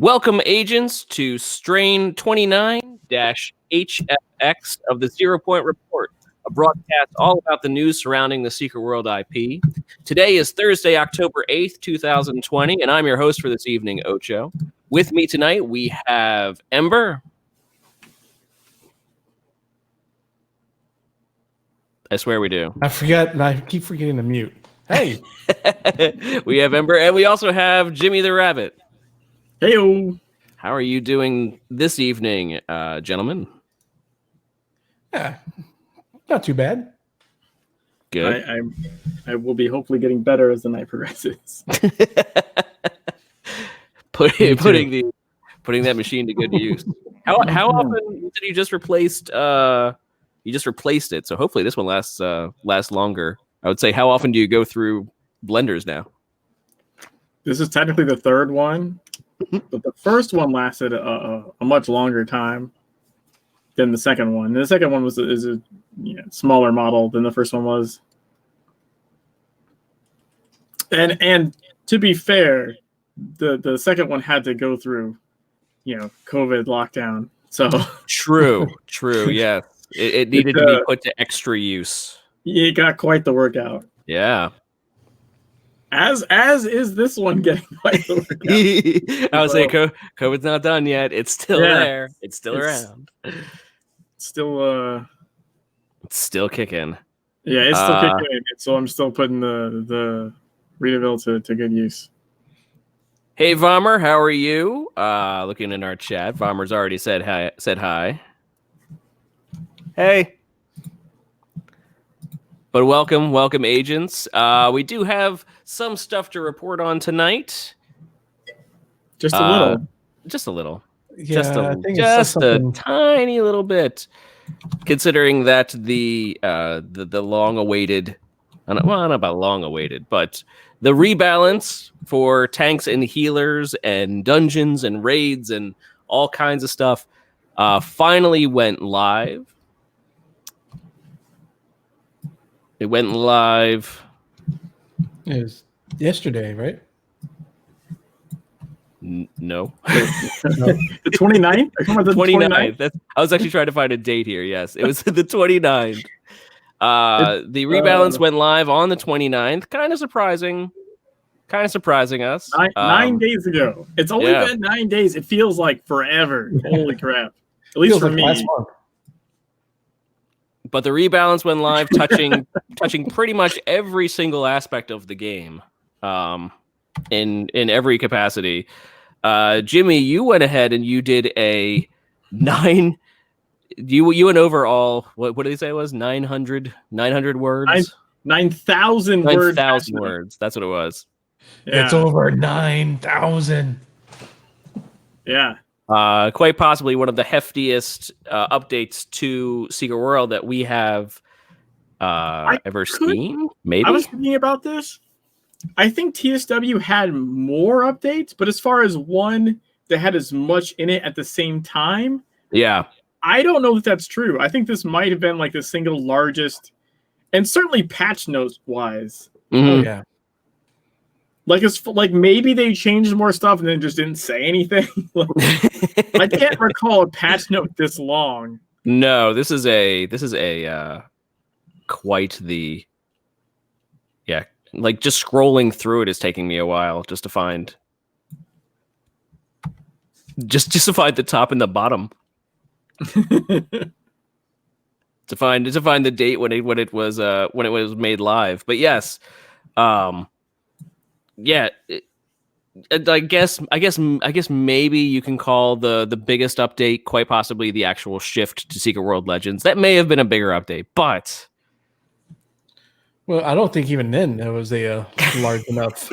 Welcome, agents, to strain 29-HFX of the 0 Point Report, a broadcast all about the news surrounding the Secret World IP. Today is Thursday, October 8th, 2020, and I'm your host for this evening, Ocho. With me tonight, we have Ember. I swear we do. I keep forgetting to mute. Hey. We have Ember, and we also have Jimmy the Rabbit. Heyo. How are you doing this evening, gentlemen? Yeah, not too bad. Good. I will be hopefully getting better as the night progresses. putting that machine to good use. How often did you just replaced? You just replaced it, so hopefully this one lasts longer. I would say, how often do you go through blenders now? This is technically the third one, but the first one lasted a much longer time than the second one. And the second one is a smaller model than the first one was. And to be fair, the second one had to go through, COVID lockdown. So true, yeah. It needed to be put to extra use. It got quite the workout. Yeah. As is this one getting quite the workout. I would say COVID's not done yet. It's still there. It's still around. Still it's still kicking. Yeah, it's still kicking. So I'm still putting the Readaville to good use. Hey Vomer, how are you? Looking in our chat. Vomer's already said hi. Hey. But welcome, agents. We do have some stuff to report on tonight. Just a little. Just a little. Yeah, just a tiny little bit. Considering that the long-awaited, not about long-awaited, but the rebalance for tanks and healers and dungeons and raids and all kinds of stuff finally went live. It went live. It was yesterday, right? No. The 29th? The 29th. I was actually trying to find a date here. Yes, it was the 29th. The rebalance went live on the 29th. Kind of surprising us. 9 days ago. It's only been 9 days. It feels like forever. Holy crap. At least for me. Last month. But the rebalance went live, touching pretty much every single aspect of the game, in every capacity. Jimmy, you went ahead and you did a 9. You went over all. What did they say it was? 900 words. 9,000 words. 9,000 words. That's what it was. Yeah. It's over 9,000. Yeah. Quite possibly one of the heftiest updates to Secret World that we have ever seen. Maybe I was thinking about this. I think TSW had more updates, but as far as one that had as much in it at the same time, I don't know if that's true. I think this might have been like the single largest, and certainly patch notes wise. Mm-hmm. Oh, yeah. Like it's like maybe they changed more stuff and then just didn't say anything. I can't recall a patch note this long. No, this is a quite the like just scrolling through it is taking me a while just to find the top and the bottom. to find the date when it was made live. But yes, I guess maybe you can call the biggest update quite possibly the actual shift to Secret World Legends. That may have been a bigger update, but I don't think even then that was a large enough.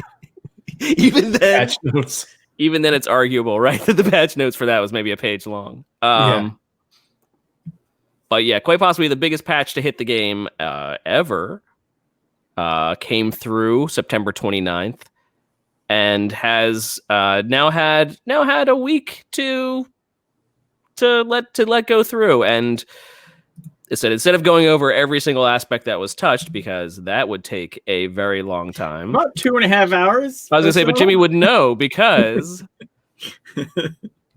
Even then, patch notes. Even then, it's arguable, right? That the patch notes for that was maybe a page long. But yeah, quite possibly the biggest patch to hit the game ever came through September 29th. And has now had a week to let go through, and it said instead of going over every single aspect that was touched, because that would take a very long time. About 2.5 hours. I was gonna say, but Jimmy would know because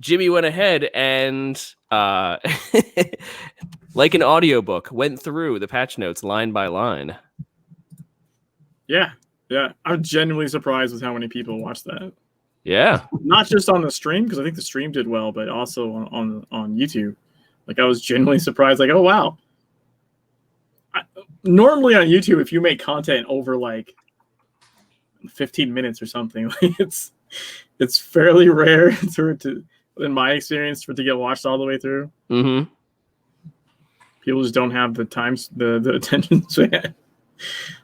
Jimmy went ahead and, like an audiobook, went through the patch notes line by line. Yeah. I'm genuinely surprised with how many people watched that. Yeah. Not just on the stream, because I think the stream did well, but also on YouTube. Like, I was genuinely surprised. Like, oh, wow. Normally on YouTube, if you make content over, like, 15 minutes or something, like, it's fairly rare in my experience, for it to get watched all the way through. Mm-hmm. People just don't have the time, the attention span.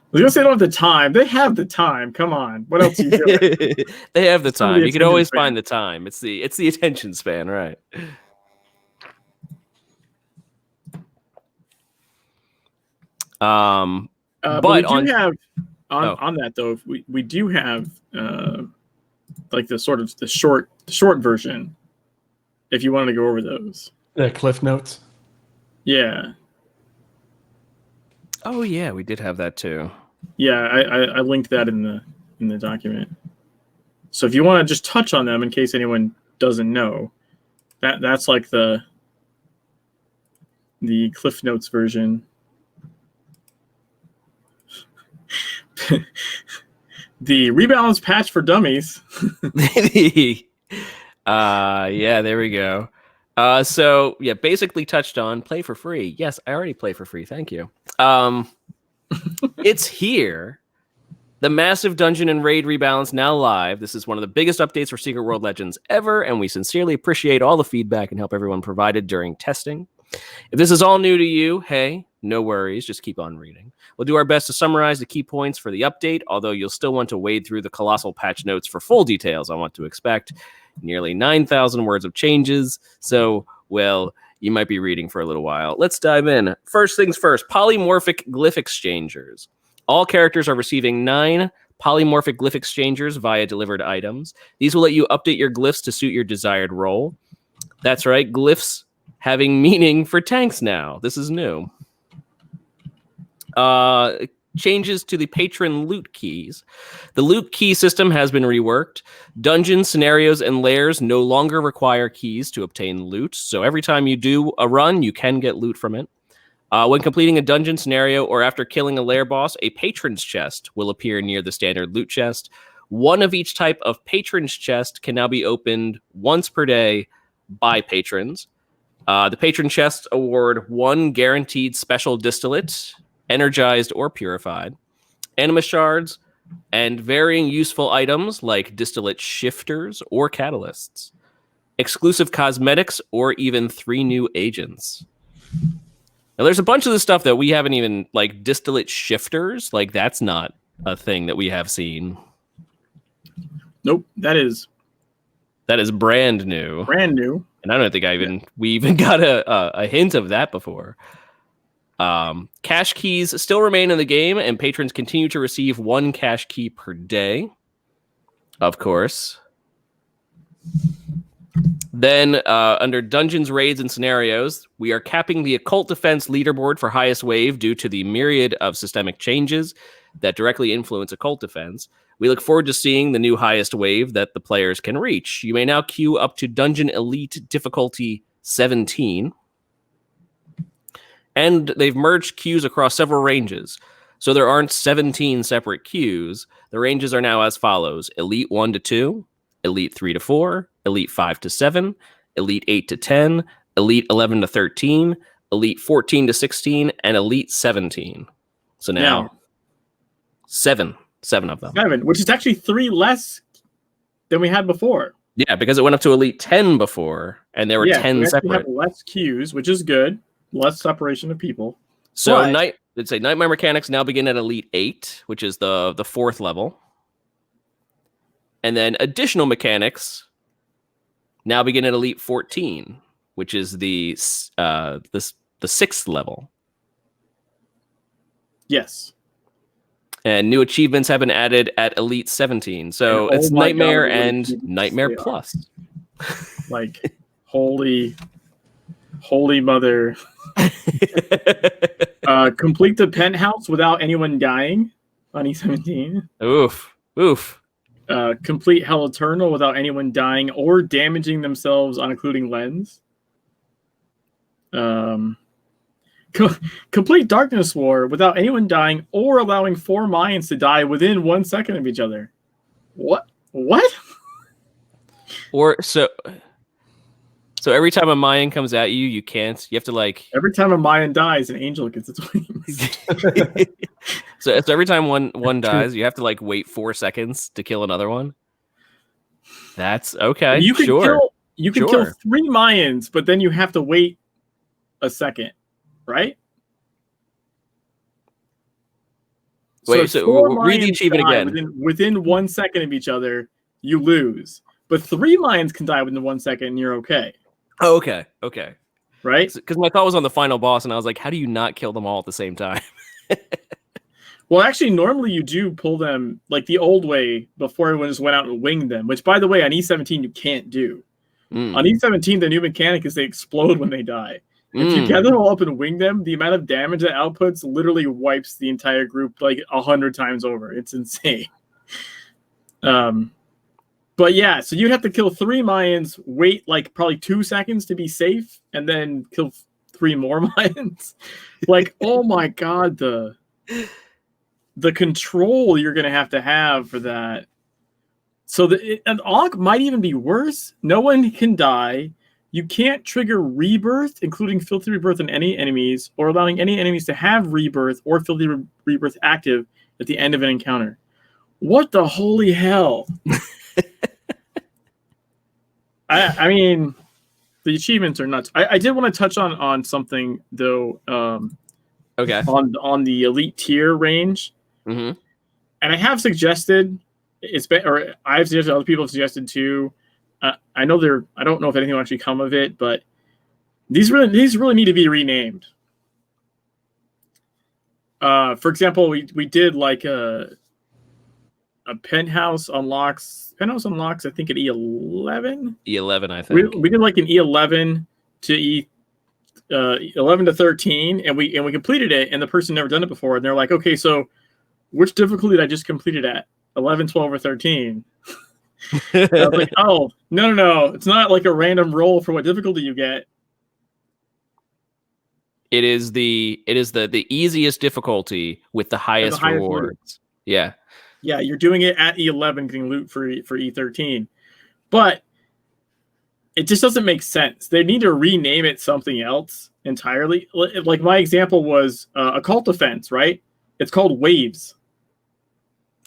I was gonna say they don't have the time. They have the time. Come on. What else are you doing? They have the time. You can always find the time. It's the attention span, right? But we do have on that though. We do have like the short version. If you wanted to go over those, the cliff notes. Yeah. Oh yeah, we did have that too. Yeah, I linked that in the document. So if you want to just touch on them in case anyone doesn't know, that's like the Cliff Notes version. The rebalance patch for dummies. Yeah, there we go. So yeah, basically touched on play for free. Yes, I already play for free. Thank you. It's here. The massive dungeon and raid rebalance now live. This is one of the biggest updates for Secret World Legends ever, and we sincerely appreciate all the feedback and help everyone provided during testing. If this is all new to you, hey, no worries. Just keep on reading. We'll do our best to summarize the key points for the update, although you'll still want to wade through the colossal patch notes for full details on what to expect. Nearly 9,000 words of changes, so, well, you might be reading for a little while. Let's dive in. First things first, polymorphic glyph exchangers. All characters are receiving 9 polymorphic glyph exchangers via delivered items. These will let you update your glyphs to suit your desired role. That's right, glyphs having meaning for tanks now. This is new. Changes to the patron loot keys. The loot key system has been reworked. Dungeons, scenarios, and lairs no longer require keys to obtain loot, so every time you do a run, you can get loot from it. When completing a dungeon scenario or after killing a lair boss, a patron's chest will appear near the standard loot chest. One of each type of patron's chest can now be opened once per day by patrons. The patron chests award 1 guaranteed special distillate, energized or purified, anima shards, and varying useful items like distillate shifters or catalysts, exclusive cosmetics, or even 3 new agents. Now, there's a bunch of this stuff that we haven't even, like distillate shifters, like that's not a thing that we have seen. Nope, that is brand new. Brand new. And I don't think we even got a hint of that before. Cash keys still remain in the game, and patrons continue to receive 1 cash key per day. Of course. Then, under Dungeons, Raids, and Scenarios, we are capping the Occult Defense leaderboard for highest wave due to the myriad of systemic changes that directly influence Occult Defense. We look forward to seeing the new highest wave that the players can reach. You may now queue up to Dungeon Elite difficulty 17. And they've merged queues across several ranges. So there aren't 17 separate queues. The ranges are now as follows: Elite 1 to 2, Elite 3 to 4, Elite 5 to 7, Elite 8 to 10, Elite 11 to 13, Elite 14 to 16, and Elite 17. So now, 7 of them. 7, which is actually 3 less than we had before. Yeah, because it went up to Elite 10 before, and there were 10 separate. Have less queues, which is good. Less separation of people. So Nightmare Mechanics now begin at Elite 8, which is the 4th level. And then additional mechanics now begin at Elite 14, which is the 6th level. Yes. And new achievements have been added at Elite 17. So it's Nightmare and Nightmare Plus. Like, holy mother. Complete the penthouse without anyone dying on E17. Oof. complete Hell Eternal without anyone dying or damaging themselves on including lens. Complete Darkness War without anyone dying or allowing 4 Mayans to die within 1 second of each other. What? Or so every time a Mayan comes at you, you have to like every time a Mayan dies, an angel gets its wings. so every time one dies, you have to like wait 4 seconds to kill another one. That's okay. You can sure. kill 3 Mayans, but then you have to wait a second, right? Wait, so read the achievement again. Within 1 second of each other, you lose. But 3 Mayans can die within 1 second, and you're okay. Oh, okay. Right? Because my thought was on the final boss, and I was like, how do you not kill them all at the same time? Well, actually, normally you do pull them like the old way before everyone just went out and winged them, which, by the way, on E17 you can't do. On E17, the new mechanic is they explode when they die. If you gather them all up and wing them, the amount of damage it outputs literally wipes the entire group like 100 times over. It's insane. But yeah, so you'd have to kill 3 Mayans, wait like probably 2 seconds to be safe, and then kill 3 more Mayans. Like, oh my god, the control you're gonna have for that. So an Ankh might even be worse. No one can die. You can't trigger rebirth, including Filthy Rebirth on any enemies, or allowing any enemies to have rebirth or Filthy Rebirth active at the end of an encounter. What the holy hell? I mean, the achievements are nuts. I did want to touch on something though. Okay. On the elite tier range, and I have suggested I've suggested, other people have suggested too. I know I don't know if anything will actually come of it, but these really need to be renamed. For example, we did like a penthouse unlocks. Penthouse unlocks, I think, at E11. E11, I think. We did like an E11 to 11 to 13, and we completed it, and the person never done it before, and they're like, okay, so which difficulty did I just completed at? 11, 12, or 13? I was like, oh, no. It's not like a random roll for what difficulty you get. It is the easiest difficulty with the highest rewards. Yeah. Yeah, you're doing it at E11, getting loot for E13. But it just doesn't make sense. They need to rename it something else entirely. Like my example was Occult Defense, right? It's called Waves.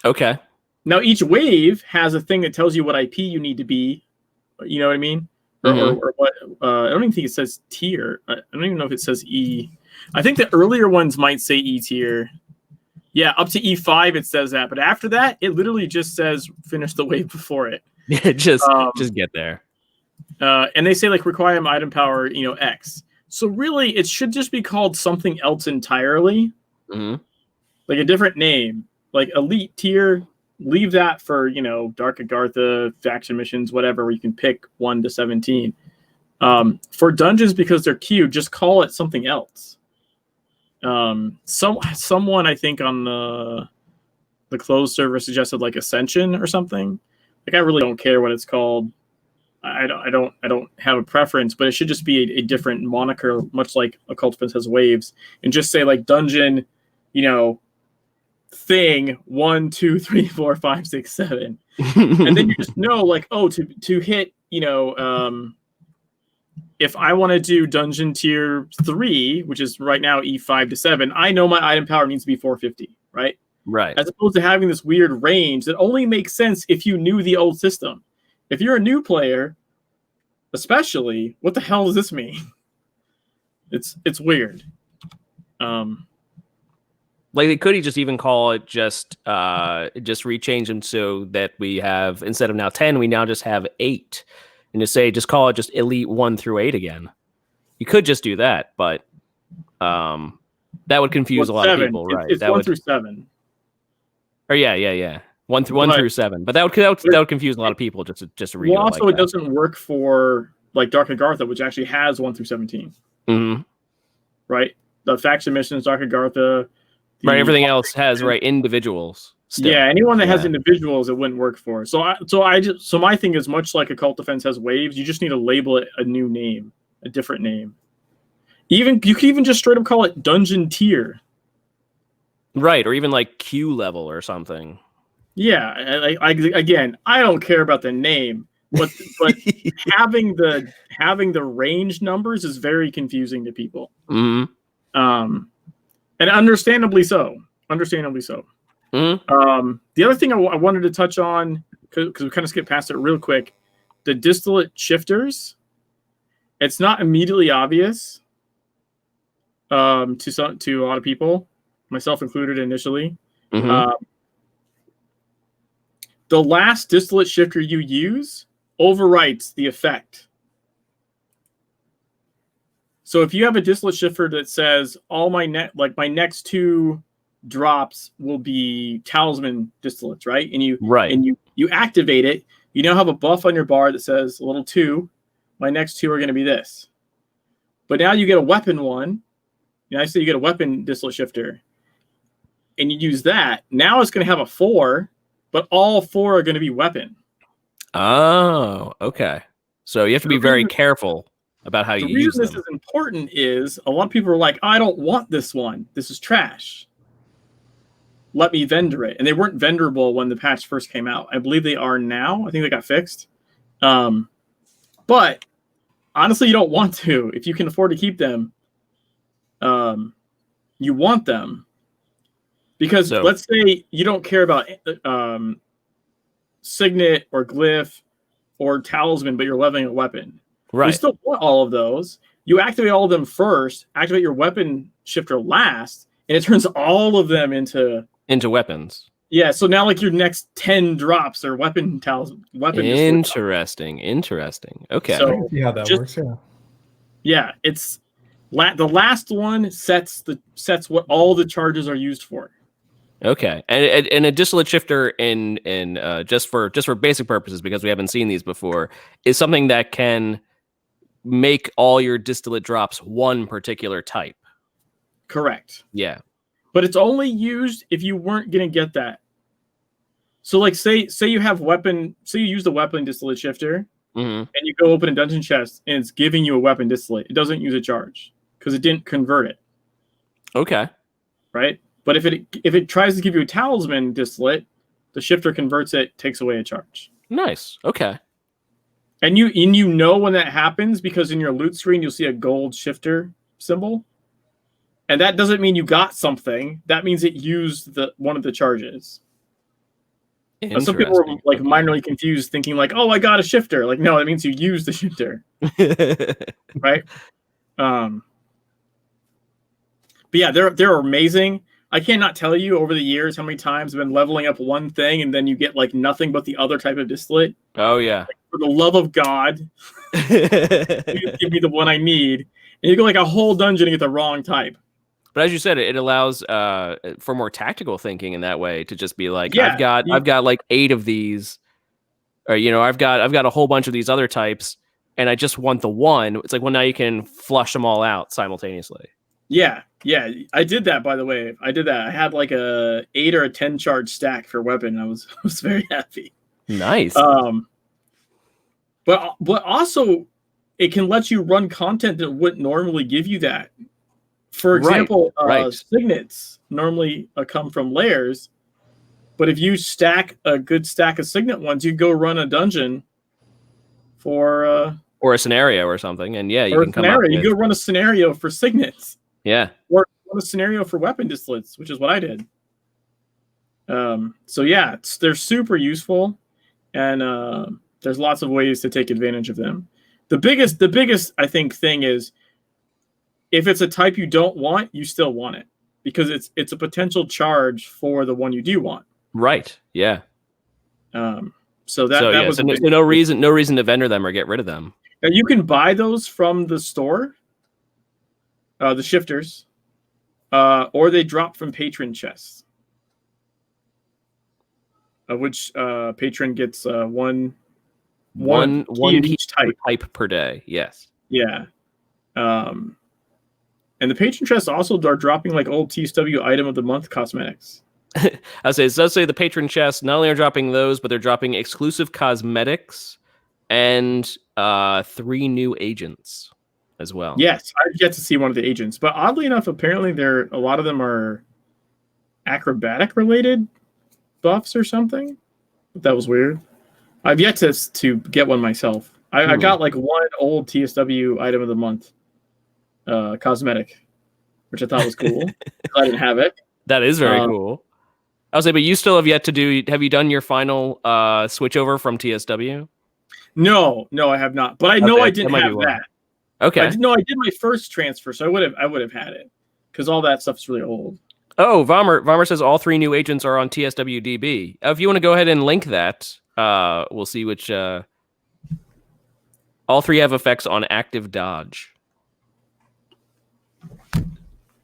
Okay. Now, each wave has a thing that tells you what IP you need to be. You know what I mean? Or what? I don't even think it says tier. I don't even know if it says E. I think the earlier ones might say E tier. Yeah, up to E5 it says that. But after that, it literally just says finish the wave before it. just get there. And they say like require item power, X. So really, it should just be called something else entirely. Like a different name. Like Elite Tier, leave that for, Dark Agartha, faction missions, whatever, where you can pick 1 to 17. For dungeons, because they're queued, just call it something else. Someone I think on the closed server suggested like Ascension or something. Like I really don't care what it's called. I don't have a preference, but it should just be a different moniker, much like Occult Defense has Waves, and just say like dungeon, thing 1, 2, 3, 4, 5, 6, 7, and then you just know like, oh, to hit, if I want to do dungeon tier 3, which is right now E5 to 7, I know my item power needs to be 450, right? Right. As opposed to having this weird range that only makes sense if you knew the old system. If you're a new player, especially, what the hell does this mean? It's weird. Like they could just even call it just rechange them so that we have, instead of now 10, we now just have 8. And just call it just Elite 1 through 8 again. You could just do that, but that would confuse a lot of people, right? It's 1 through 7. Or yeah. 1 through 7. But that would confuse a lot of people just to read. Well, also, it doesn't work for like Dark Agartha, which actually has 1 through 17. Right? The faction missions, Dark Agartha. Right, everything else has individuals. Still. Yeah, anyone that has individuals, it wouldn't work for. So my thing is much like a cult defense has waves. You just need to label it a new name, a different name. You could even just straight up call it dungeon tier. Right, or even like Q level or something. Yeah, again, I don't care about the name, but having the range numbers is very confusing to people. Mm-hmm. And understandably so. Mm-hmm. The other thing I wanted to touch on, because we kind of skipped past it real quick, the distillate shifters. It's not immediately obvious to a lot of people, myself included initially. Mm-hmm. The last distillate shifter you use overwrites the effect. So if you have a distillate shifter that says all my next 2 drops will be talisman distillates, right? And you activate it, you now have a buff on your bar that says a little 2. My next 2 are going to be this. But now you get a weapon one. I say you get a weapon distillate shifter, and you use that. Now it's going to have a 4, but all 4 are going to be weapon. Oh, okay. So you have to be very careful about how you use them. The reason this is important is a lot of people are like, I don't want this one. This is trash. Let me vendor it. And they weren't vendorable when the patch first came out. I believe they are now. I think they got fixed. But honestly, you don't want to. If you can afford to keep them, you want them. Because let's say you don't care about signet or glyph or talisman, but you're leveling a weapon. Right. You still want all of those. You activate all of them first, activate your weapon shifter last, and it turns all of them into weapons. Yeah, so now like your next 10 drops are weapon talisman. Interesting. Okay. So I can see how that works. Yeah, it's the last one sets what all the charges are used for. Okay, and a distillate shifter in just for basic purposes, because we haven't seen these before, is something that can make all your distillate drops one particular type. Correct. Yeah, but it's only used if you weren't gonna get that. So like say you have weapon, say you use the weapon distillate shifter, and you go open a dungeon chest and it's giving you a weapon distillate. It doesn't use a charge because it didn't convert it. Okay. Right. But if it tries to give you a talisman distillate, the shifter converts it, takes away a charge. Nice. Okay. And you know when that happens because in your loot screen you'll see a gold shifter symbol, and that doesn't mean you got something. That means it used one of the charges. Some people were like minorly confused, thinking like, "Oh, I got a shifter." Like, no, that means you used the shifter, right? But yeah, they're amazing. I cannot tell you over the years how many times I've been leveling up one thing and then you get like nothing but the other type of distillate. Oh yeah. Like, for the love of God, please give me the one I need. And you go like a whole dungeon and get the wrong type. But as you said, it allows for more tactical thinking in that way, to just be like, I've got like 8 of these, or I've got a whole bunch of these other types, and I just want the one. It's like, well, now you can flush them all out simultaneously. Yeah, I did that, by the way. I did that. I had like a 8 or a 10 charge stack for weapon. I was very happy. Nice. But also it can let you run content that wouldn't normally give you that. For example, signets normally come from layers, but if you stack a good stack of signet ones, you go run a dungeon for or a scenario or something, and yeah, you can come up with... You go run a scenario for signets. Yeah. Or a scenario for weapon distillates, which is what I did. So yeah, they're super useful, and there's lots of ways to take advantage of them. The biggest I think thing is, if it's a type you don't want, you still want it, because it's a potential charge for the one you do want. Right. Yeah. So no reason to vendor them or get rid of them. Now you can buy those from the store. The shifters, or they drop from patron chests, which patron gets one key each type per day. Yes. Yeah. And the patron chests also are dropping like old TSW item of the month cosmetics. I say it does say the patron chest. Not only are dropping those, but they're dropping exclusive cosmetics and 3 new agents as well. Yes, I've yet to see one of the agents, but oddly enough, apparently a lot of them are acrobatic related buffs or something. That was weird. I've yet to get one myself. I got like one old TSW item of the month, cosmetic, which I thought was cool. I didn't have it. That is very cool. I was say, but you still have yet to do. Have you done your final switch over from TSW? No, I have not. But I know I didn't have that. Okay. I did my first transfer, so I would have had it because all that stuff's really old. Oh, Vomer says all 3 new agents are on TSW DB. If you want to go ahead and link that, we'll see which. All 3 have effects on active dodge.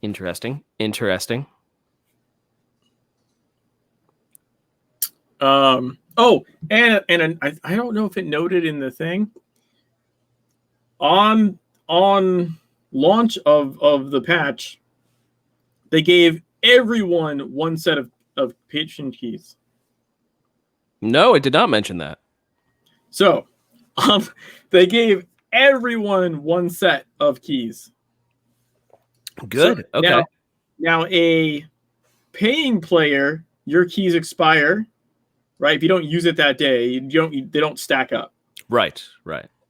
Interesting. Oh, and I don't know if it noted in the thing on launch of the patch, they gave everyone one set of patron keys. No, it did not mention that. So, they gave everyone one set of keys. Good. So okay. Now a paying player, your keys expire, right? If you don't use it that day, they don't stack up. Right.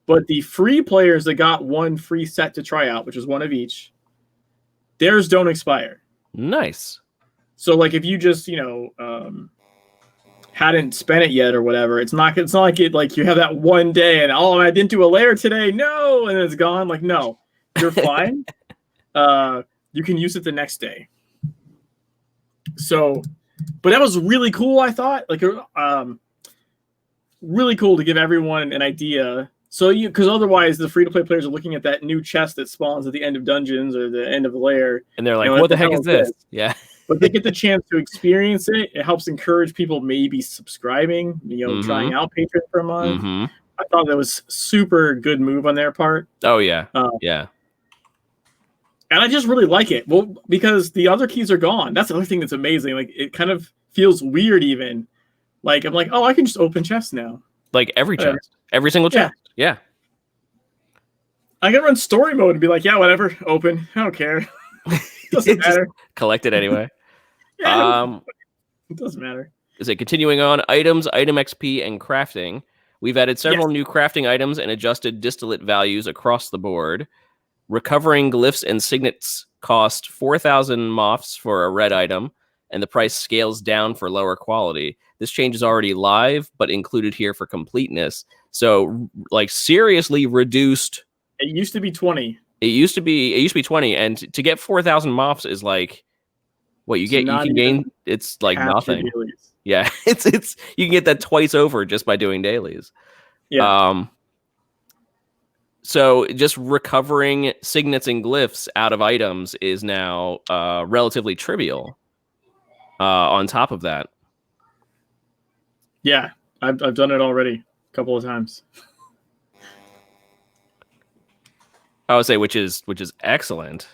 But the free players that got one free set to try out, which is one of each, theirs don't expire. Nice. So like if you just, hadn't spent it yet or whatever, it's not like you have that one day and I didn't do a layer today. No, and it's gone. Like, no, you're fine. You can use it the next day. So, but that was really cool, I thought. Like, really cool to give everyone an idea. So because otherwise the free-to-play players are looking at that new chest that spawns at the end of dungeons or the end of the layer. And they're like, what the heck is this? Yeah. But they get the chance to experience it. It helps encourage people maybe subscribing, trying out Patreon for a month. Mm-hmm. I thought that was super good move on their part. Oh, yeah. Yeah. And I just really like it. Well, because the other keys are gone. That's the other thing that's amazing. Like, it kind of feels weird even. Like, I'm like, oh, I can just open chests now. Like every chest. Every single chest. Yeah. I can run story mode and be like, yeah, whatever, open. I don't care. Doesn't matter. Collect it anyway. Yeah, it doesn't matter. Is it continuing on? Items, item XP, and crafting. We've added several new crafting items and adjusted distillate values across the board. Recovering glyphs and signets cost 4,000 moths for a red item, and the price scales down for lower quality. This change is already live, but included here for completeness. So, like, seriously reduced. It used to be 20. It used to be 20, and to get 4,000 moths is like what you can gain. It's like nothing. Yeah, it's you can get that twice over just by doing dailies. Yeah. So just recovering signets and glyphs out of items is now relatively trivial. On top of that, yeah, I've done it already a couple of times. I would say which is excellent.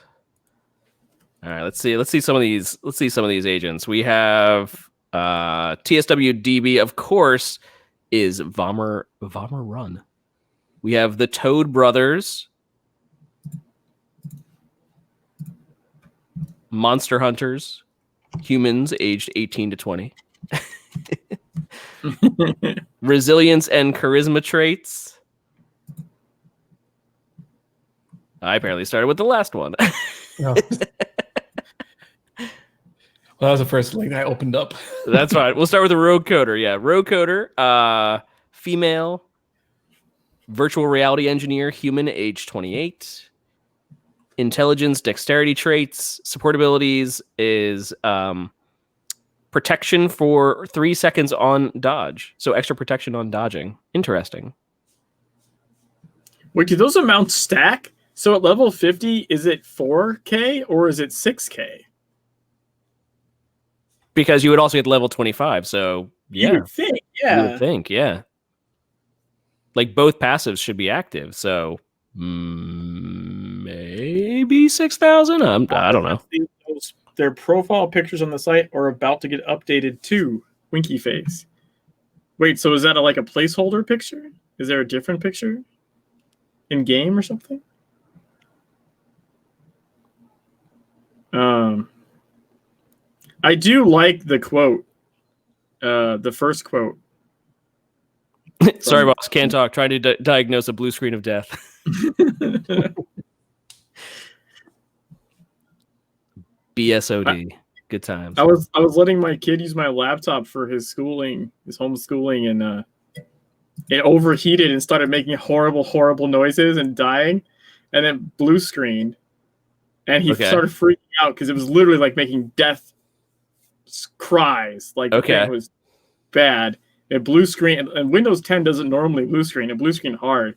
All right, let's see some of these. Let's see some of these agents. We have TSW DB, of course, is Vomer Run. We have the Toad Brothers, Monster Hunters, humans aged 18 to 20. Resilience and charisma traits. I apparently started with the last one. No. Well, that was the first link I opened up. That's fine. We'll start with the Rogue Coder. Yeah, Rogue Coder, female, virtual reality engineer, human, age 28. Intelligence, dexterity traits, support abilities is protection for 3 seconds on dodge. So extra protection on dodging. Interesting. Wait, do those amounts stack? So at level 50, is it 4K or is it 6K? Because you would also get level 25. So yeah, you would think, yeah. You would think, yeah. Like both passives should be active. So maybe 6,000. I don't know. Those their profile pictures on the site are about to get updated to Winky Face. Wait, so is that like a placeholder picture? Is there a different picture in game or something? I do like the quote, the first quote. Sorry, boss, can't talk. Trying to diagnose a blue screen of death. BSOD. Good times. I was letting my kid use my laptop for his schooling, his homeschooling, and it overheated and started making horrible noises and dying, and then blue screened, and he started freaking out because it was literally like making death cries. Like it was bad. It blue screen, and Windows 10 doesn't normally blue screen. It blue screen hard.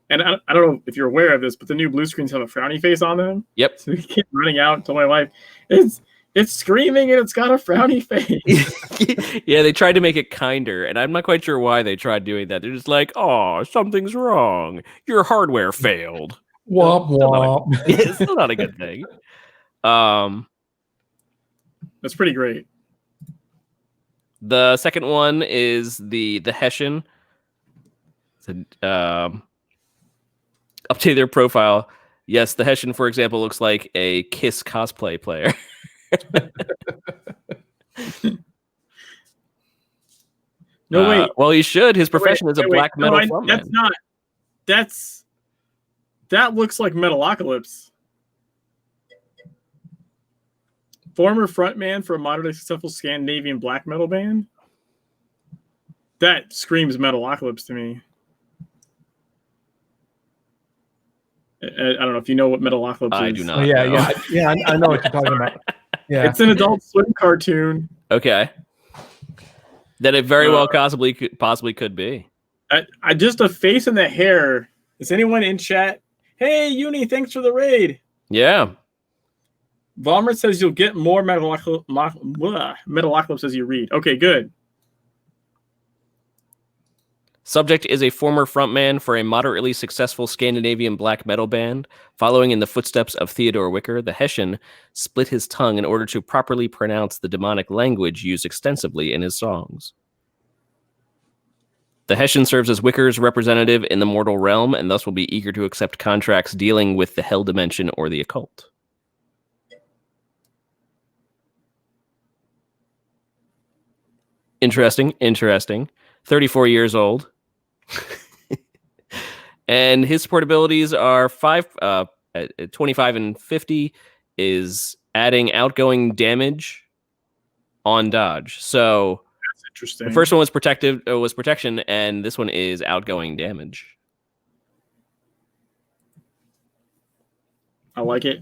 And I don't know if you're aware of this, but the new blue screens have a frowny face on them. Yep. So he kept running out and told my wife, it's screaming and it's got a frowny face. Yeah, they tried to make it kinder, and I'm not quite sure why they tried doing that. They're just like, oh, something's wrong. Your hardware failed. Womp womp. It's still not a good thing. That's pretty great. The second one is the Hessian. Update their profile. Yes, the Hessian, for example, looks like a Kiss cosplay player. No, wait. Well, he should. His profession is a black metal frontman. That's not. That looks like Metalocalypse. Former frontman for a moderately successful Scandinavian black metal band. That screams Metalocalypse to me. I don't know if you know what Metalocalypse is. I do not. Oh, yeah. I know what you're talking about. Yeah, it's an Adult Swim cartoon. Okay. That it very well possibly could be. I just a face in the hair. Is anyone in chat? Hey, Uni, thanks for the raid. Yeah. Vollmer says you'll get more Metalocalypse as you read. Okay, good. Subject is a former frontman for a moderately successful Scandinavian black metal band. Following in the footsteps of Theodore Wicker, the Hessian split his tongue in order to properly pronounce the demonic language used extensively in his songs. The Hessian serves as Wicker's representative in the mortal realm and thus will be eager to accept contracts dealing with the hell dimension or the occult. Interesting. 34 years old. And his support abilities are 25 and 50 is adding outgoing damage on dodge. So that's interesting. The first one was protection, and this one is outgoing damage. I like it.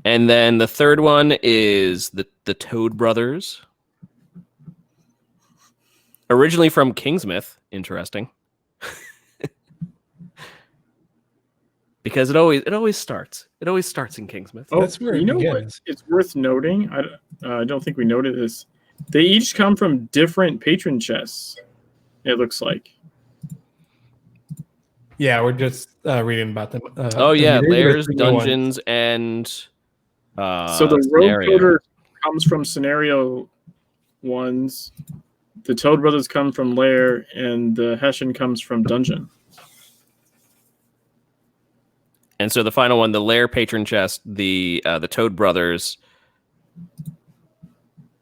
And then the third one is the Toad Brothers. Originally from Kingsmith, interesting. Because it always starts. It always starts in Kingsmith. Oh, that's weird. You know what? It's worth noting. I don't think we noted this. They each come from different patron chests. It looks like. Yeah, we're just reading about them. Lairs, dungeons, and so the Rogue Coder comes from Scenario ones. The Toad Brothers come from Lair, and the Hessian comes from Dungeon. And so the final one, the Lair patron chest, the Toad Brothers,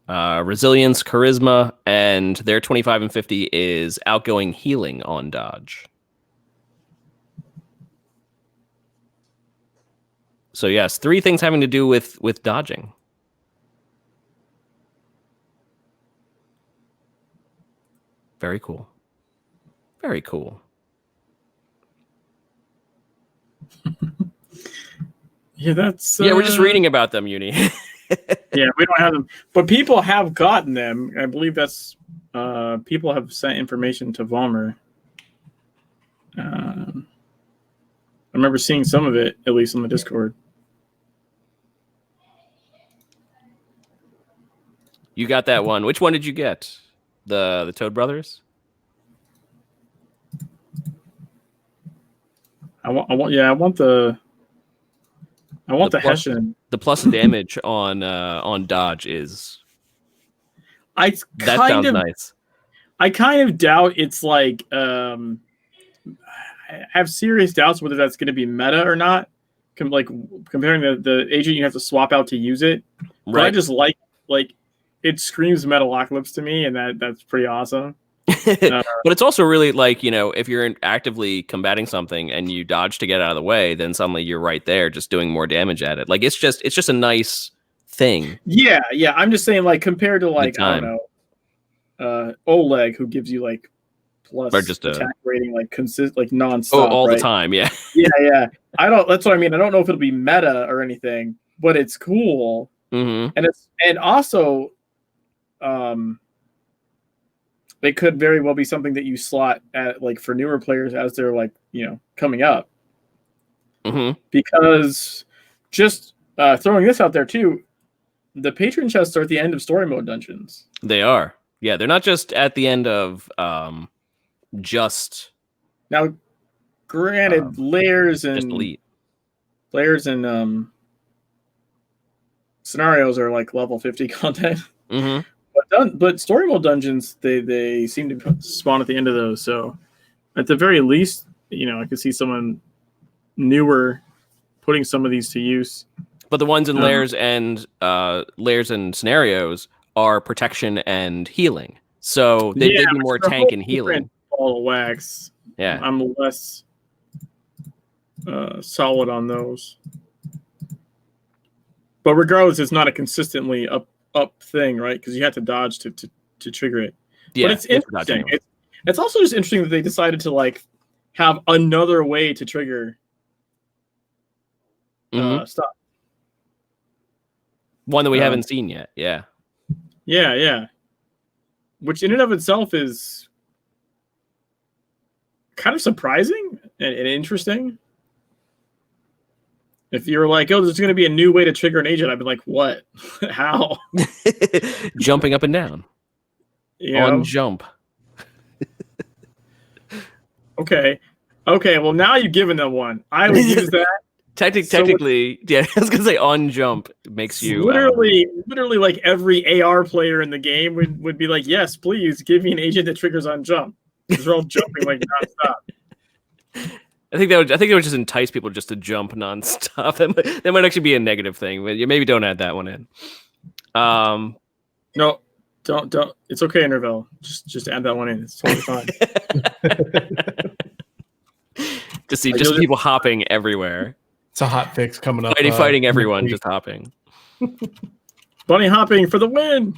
resilience, charisma, and their 25 and 50 is outgoing healing on dodge. So yes, 3 things having to do with dodging. Very cool. Very cool. Yeah, that's... we're just reading about them, Uni. Yeah, we don't have them. But people have gotten them. I believe that's... people have sent information to Vollmer. I remember seeing some of it, at least on the Discord. You got that one. Which one did you get? The Toad Brothers? I want the plus, Hessian. The plus damage on dodge is that sounds nice. I kind of doubt it's like I have serious doubts whether that's going to be meta or not. Like comparing the agent you have to swap out to use it. But Right. I just like it screams Metalocalypse to me, and that's pretty awesome. But it's also really like, you know, if you're actively combating something and you dodge to get out of the way, then suddenly you're right there just doing more damage at it. Like it's just a nice thing. Yeah. I'm just saying, like, compared to like I don't know, Oleg, who gives you like plus or just attack rating like nonstop all right? the time. Yeah. Yeah. That's what I mean. I don't know if it'll be meta or anything, but it's cool. Mm-hmm. And also it could very well be something that you slot at like for newer players as they're like, you know, coming up. Mm-hmm. Because just throwing this out there too, the patron chests are at the end of story mode dungeons. They are. Yeah, they're not just at the end of just now. Granted, layers and scenarios are like level 50 content. Mm-hmm. But story mode dungeons, they seem to spawn at the end of those. So at the very least, you know, I could see someone newer putting some of these to use. But the ones in layers and scenarios are protection and healing. So they'd be more tank and healing. Ball of wax. Yeah, I'm less solid on those. But regardless, it's not a consistently up thing, right? Because you have to dodge to trigger it. Yeah, but it's interesting. It's also just interesting that they decided to like have another way to trigger stuff. One that we haven't seen yet. Yeah. Which in and of itself is kind of surprising and interesting. If you're like, oh, there's going to be a new way to trigger an agent, I'd be like, what? How? Jumping up and down. On jump. Okay. Well, now you've given them one. I would use that. Technically, yeah, I was going to say on jump makes you... Literally like every AR player in the game would be like, yes, please, give me an agent that triggers on jump. Because they're all jumping like nonstop. I think it would just entice people just to jump nonstop. That might actually be a negative thing, but you maybe don't add that one in. No, don't. It's okay, Interval. Just add that one in. It's totally fine. Just people hopping everywhere. It's a hot fix coming up. Fighting everyone, just hopping. Bunny hopping for the win.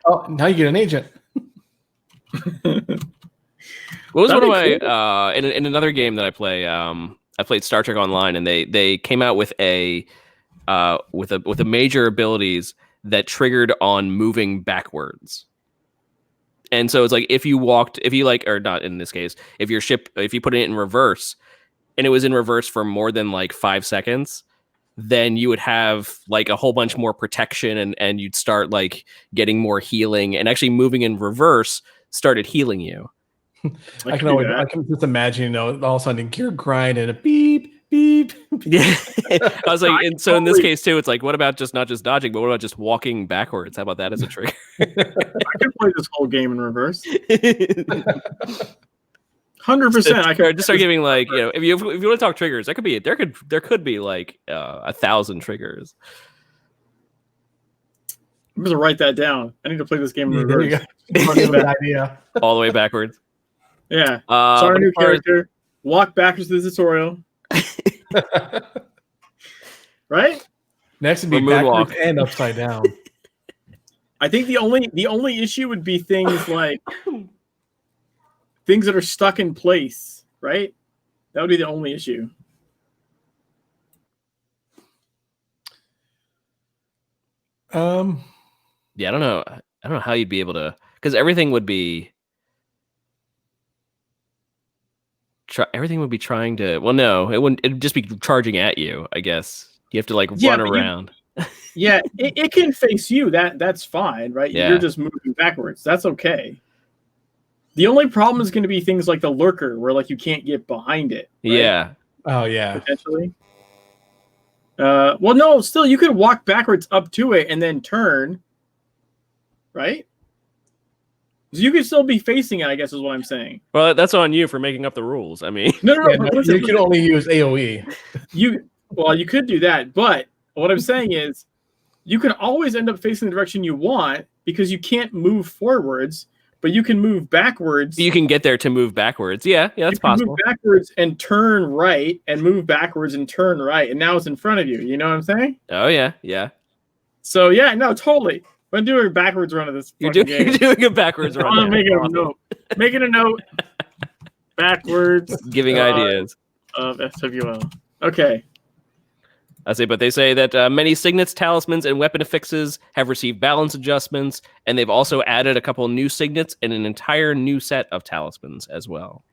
Oh, now you get an agent. What was one of my in another game that I play? I played Star Trek Online, and they came out with a major abilities that triggered on moving backwards. And so it's like if you or not in this case, if you put it in reverse, and it was in reverse for more than like 5 seconds, then you would have like a whole bunch more protection, and you'd start like getting more healing, and actually moving in reverse started healing you. I can just imagine, you know, all of a sudden gear grind and a beep. Yeah. I was like, and so in this case too, it's like, what about not just dodging, but what about just walking backwards? How about that as a trigger? I could play this whole game in reverse. 100%. I could just start giving like, you know, if you want to talk triggers, there could be like 1,000 triggers. I'm going to write that down. I need to play this game in reverse. Idea. All the way backwards. Yeah. Start a new character. Walk backwards to the tutorial. Right? Next would be backwards and upside down. I think the only issue would be things like things that are stuck in place, right? That would be the only issue. Yeah, I don't know how you'd be able to, because everything would be trying to. Well, no, it wouldn't. It'd just be charging at you. I guess you have to like run around. It can face you. That's fine, right? Yeah. You're just moving backwards. That's okay. The only problem is going to be things like the lurker, where like you can't get behind it. Right? Yeah. Oh yeah. Potentially. Well, no, still you could walk backwards up to it and then turn, right? So you could still be facing it, I guess is what I'm saying. Well, that's on you for making up the rules. I mean, no, you can only use AoE. You could do that, but what I'm saying is you can always end up facing the direction you want because you can't move forwards, but you can move backwards. You can get there to move backwards. Yeah, that's possible. Move backwards and turn right, and move backwards and turn right, and now it's in front of you. You know what I'm saying? Oh yeah, yeah. So yeah, no, totally. I'm doing a backwards run of this. You're doing a backwards run. I'm making a note. Making a note. Backwards. Giving ideas of SWL. Okay. I say, but they say that many signets, talismans, and weapon affixes have received balance adjustments, and they've also added a couple new signets and an entire new set of talismans as well.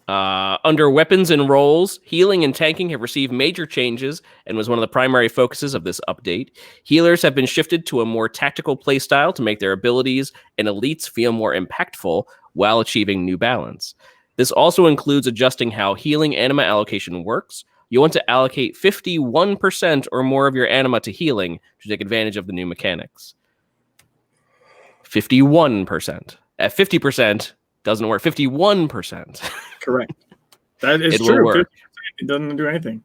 Under weapons and roles, healing and tanking have received major changes and was one of the primary focuses of this update. Healers have been shifted to a more tactical playstyle to make their abilities and elites feel more impactful while achieving new balance. This also includes adjusting how healing anima allocation works. You want to allocate 51% or more of your anima to healing to take advantage of the new mechanics. 51%. At 50%, doesn't work. 51%. Correct. That is true. It doesn't do anything.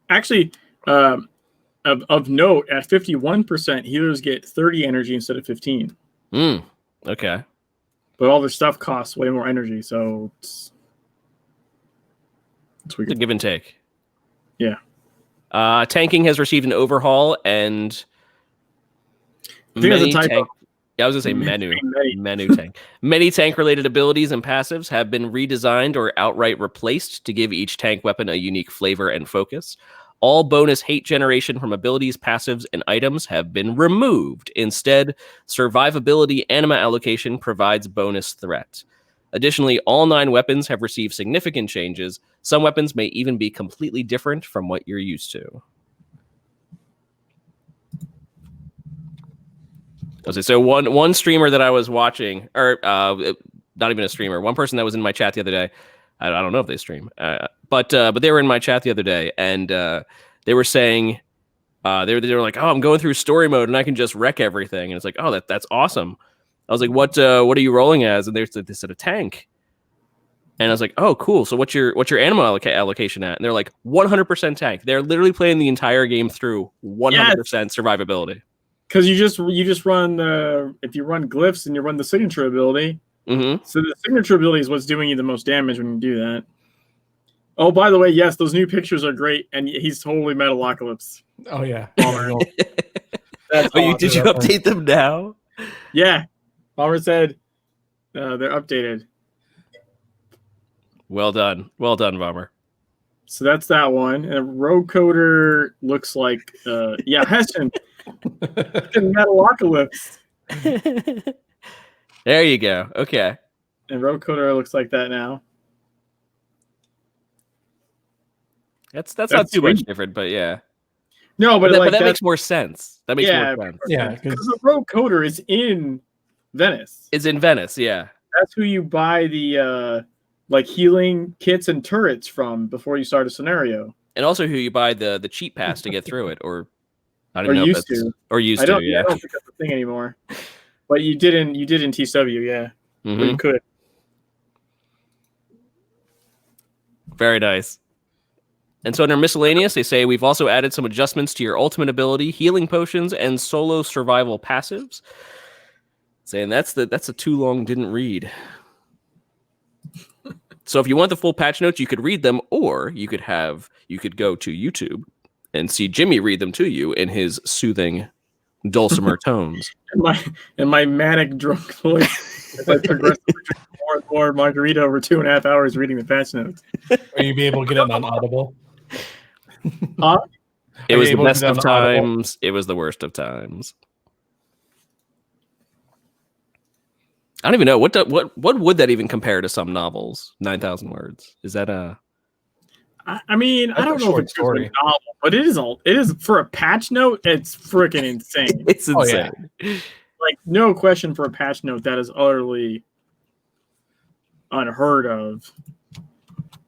Actually, of note, at 51%, healers get 30 energy instead of 15. Okay. But all their stuff costs way more energy, so it's weird. It's a give and take. Yeah. Tanking has received an overhaul, and I think that's a typo. Yeah, I was going to say menu tank. Many tank-related abilities and passives have been redesigned or outright replaced to give each tank weapon a unique flavor and focus. All bonus hate generation from abilities, passives, and items have been removed. Instead, survivability anima allocation provides bonus threat. Additionally, all 9 weapons have received significant changes. Some weapons may even be completely different from what you're used to. So one streamer that I was watching, or not even a streamer, one person that was in my chat the other day, I don't know if they stream, but they were in my chat the other day, and they were saying, they were like, oh, I'm going through story mode and I can just wreck everything, and it's like, oh, that's awesome. I was like, what are you rolling as? And they said a tank, and I was like, oh, cool. So what's your anima allocation at? And they're like 100% tank. They're literally playing the entire game through 100% survivability. Because you just run if you run glyphs and you run the signature ability. Mm-hmm. So the signature ability is what's doing you the most damage when you do that. Oh, by the way, yes, those new pictures are great, and he's totally Metalocalypse. Oh yeah. That's awesome. Did you update them now? Yeah, Palmer said they're updated. Well done, Bomber. So that's that one. And Rogue Coder looks like Hessian. Metalocalypse. There you go. Okay. And Rogue Coder looks like that now. That's not too much different, but yeah. No, but that makes more sense. That makes more sense. Yeah, because the Rogue Coder is in Venice. It's in Venice, yeah. That's who you buy the healing kits and turrets from before you start a scenario. And also who you buy the cheat pass to get through it, or I don't or know. Used to. Or used to, yeah. I don't think that's a thing anymore. But you did in TSW, yeah. Mm-hmm. But you could. Very nice. And so under miscellaneous, they say we've also added some adjustments to your ultimate ability, healing potions, and solo survival passives. Saying that's a too long didn't read. So if you want the full patch notes, you could read them, or you could go to YouTube and see Jimmy read them to you in his soothing, dulcimer tones. In my manic drunk voice, as I progressively drink more and more margarita over 2.5 hours reading the patch notes. Are you be able to get it on Audible? It was the best of times. It was the worst of times. I don't even know what would that even compare to some novels. 9,000 words. Is that a? I mean, I don't know if it's a novel, but it is for a patch note. It's freaking insane. It's insane. Oh, yeah. Like no question for a patch note that is utterly unheard of.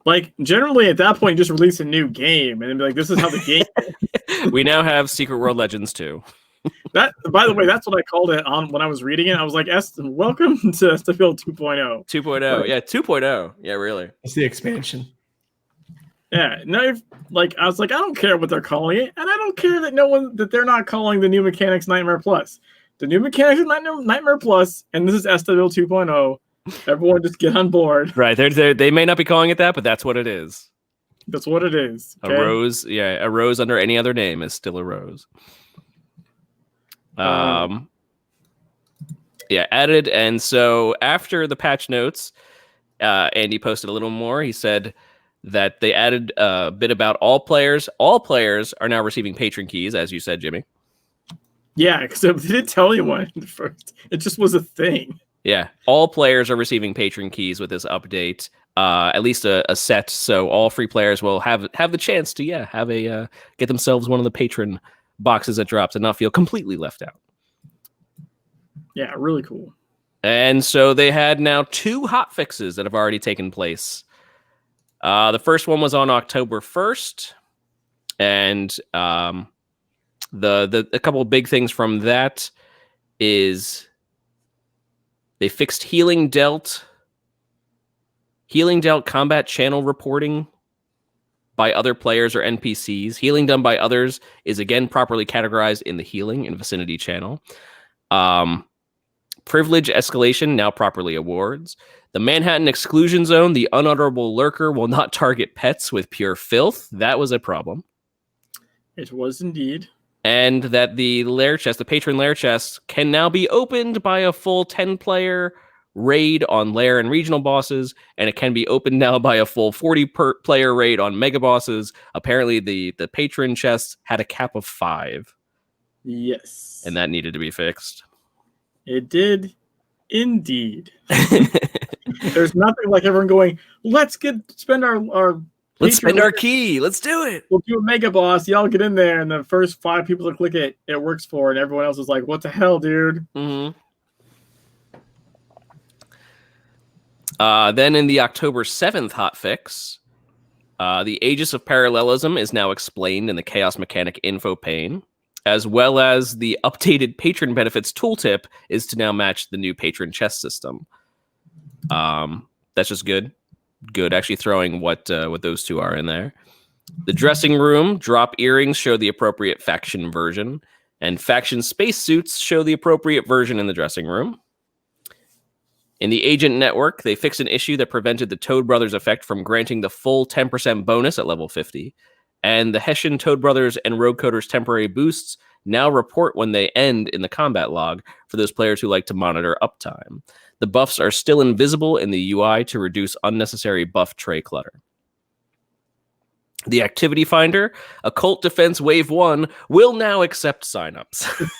Like, generally, at that point, just release a new game and then be like, this is how the game is. We now have Secret World Legends 2. That, by the way, that's what I called it on when I was reading it. I was like, welcome to STFU 2.0. 2.0. Yeah, 2.0. Yeah, really. It's the expansion. Yeah. No, I was like, I don't care what they're calling it. And I don't care that they're not calling the new mechanics Nightmare Plus. The new mechanics is Nightmare Plus, and this is STFU 2.0. Everyone just get on board. Right. They may not be calling it that, but that's what it is. That's what it is. Okay? A rose. Yeah. A rose under any other name is still a rose. Yeah, added. And so after the patch notes, Andy posted a little more. He said that they added a bit about all players. All players are now receiving patron keys, as you said, Jimmy. Yeah, because they didn't tell anyone at first. It just was a thing. Yeah, all players are receiving patron keys with this update. At least a set, so all free players will have the chance to have a get themselves one of the patron boxes that drops and not feel completely left out. Yeah, really cool. And so they had now 2 hot fixes that have already taken place. The first one was on October 1st, and a couple of big things from that is they fixed healing dealt combat channel reporting by other players or NPCs. Healing done by others is again properly categorized in the healing and vicinity channel. Privilege escalation now properly awards. The Manhattan exclusion zone, the unutterable lurker will not target pets with pure filth. That was a problem. It was indeed. And that the lair chest, the patron lair chest, can now be opened by a full 10-player raid on lair and regional bosses, and it can be opened now by a full 40-player raid on mega bosses. Apparently, the patron chest had a cap of 5. Yes. And that needed to be fixed. It did indeed. There's nothing like everyone going, let's spend our key. Let's do it. We'll do a mega boss. Y'all get in there, and the first 5 people to click it, it works for, and everyone else is like, "What the hell, dude?" Mm-hmm. Then in the October 7th hotfix, the Aegis of Parallelism is now explained in the Chaos Mechanic info pane, as well as the updated patron benefits tooltip is to now match the new patron chest system. That's just good. Good, actually throwing what those 2 are in there. The dressing room drop earrings show the appropriate faction version, and faction spacesuits show the appropriate version in the dressing room. In the agent network, they fixed an issue that prevented the Toad Brothers effect from granting the full 10% bonus at level 50, and the Hessian Toad Brothers and Rogue Coders temporary boosts now report when they end in the combat log for those players who like to monitor uptime. The buffs are still invisible in the UI to reduce unnecessary buff tray clutter. The Activity Finder, Occult Defense Wave 1, will now accept signups.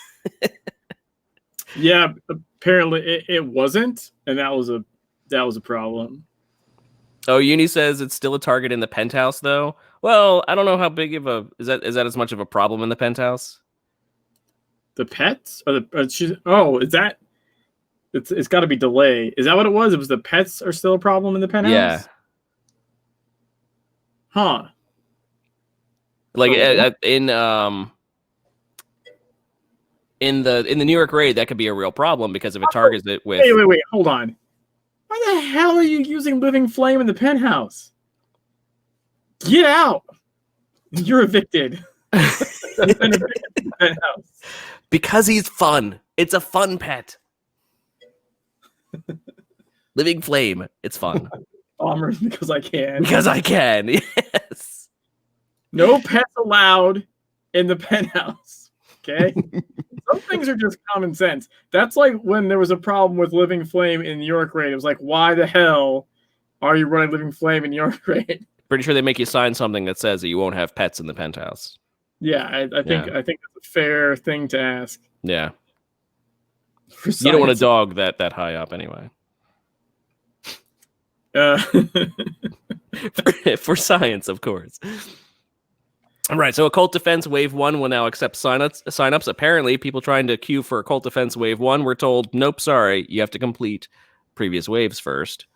Yeah, apparently it wasn't, and that was a problem. Oh, Uni says it's still a target in the penthouse, though. Well, I don't know how big of a is that as much of a problem in the penthouse. The pets, or is that? It's got to be delay. Is that what it was? It was the pets are still a problem in the penthouse. Yeah. Huh. Like in the New York raid, that could be a real problem because if it targets it with. Wait, hold on. Why the hell are you using Living Flame in the penthouse? Get out! You're evicted. Penthouse. Because he's fun. It's a fun pet. Living Flame. It's fun. Bomber because I can. Because I can. Yes. No pets allowed in the penthouse. Okay? Some things are just common sense. That's like when there was a problem with Living Flame in New York raid. It was like, why the hell are you running Living Flame in New York raid? Pretty sure they make you sign something that says that you won't have pets in the penthouse. Yeah, I think it's a fair thing to ask. Yeah. You don't want a dog that high up anyway. For science, of course. All right, so Occult Defense Wave 1 will now accept signups. Apparently, people trying to queue for Occult Defense Wave 1 were told, nope, sorry, you have to complete previous waves first.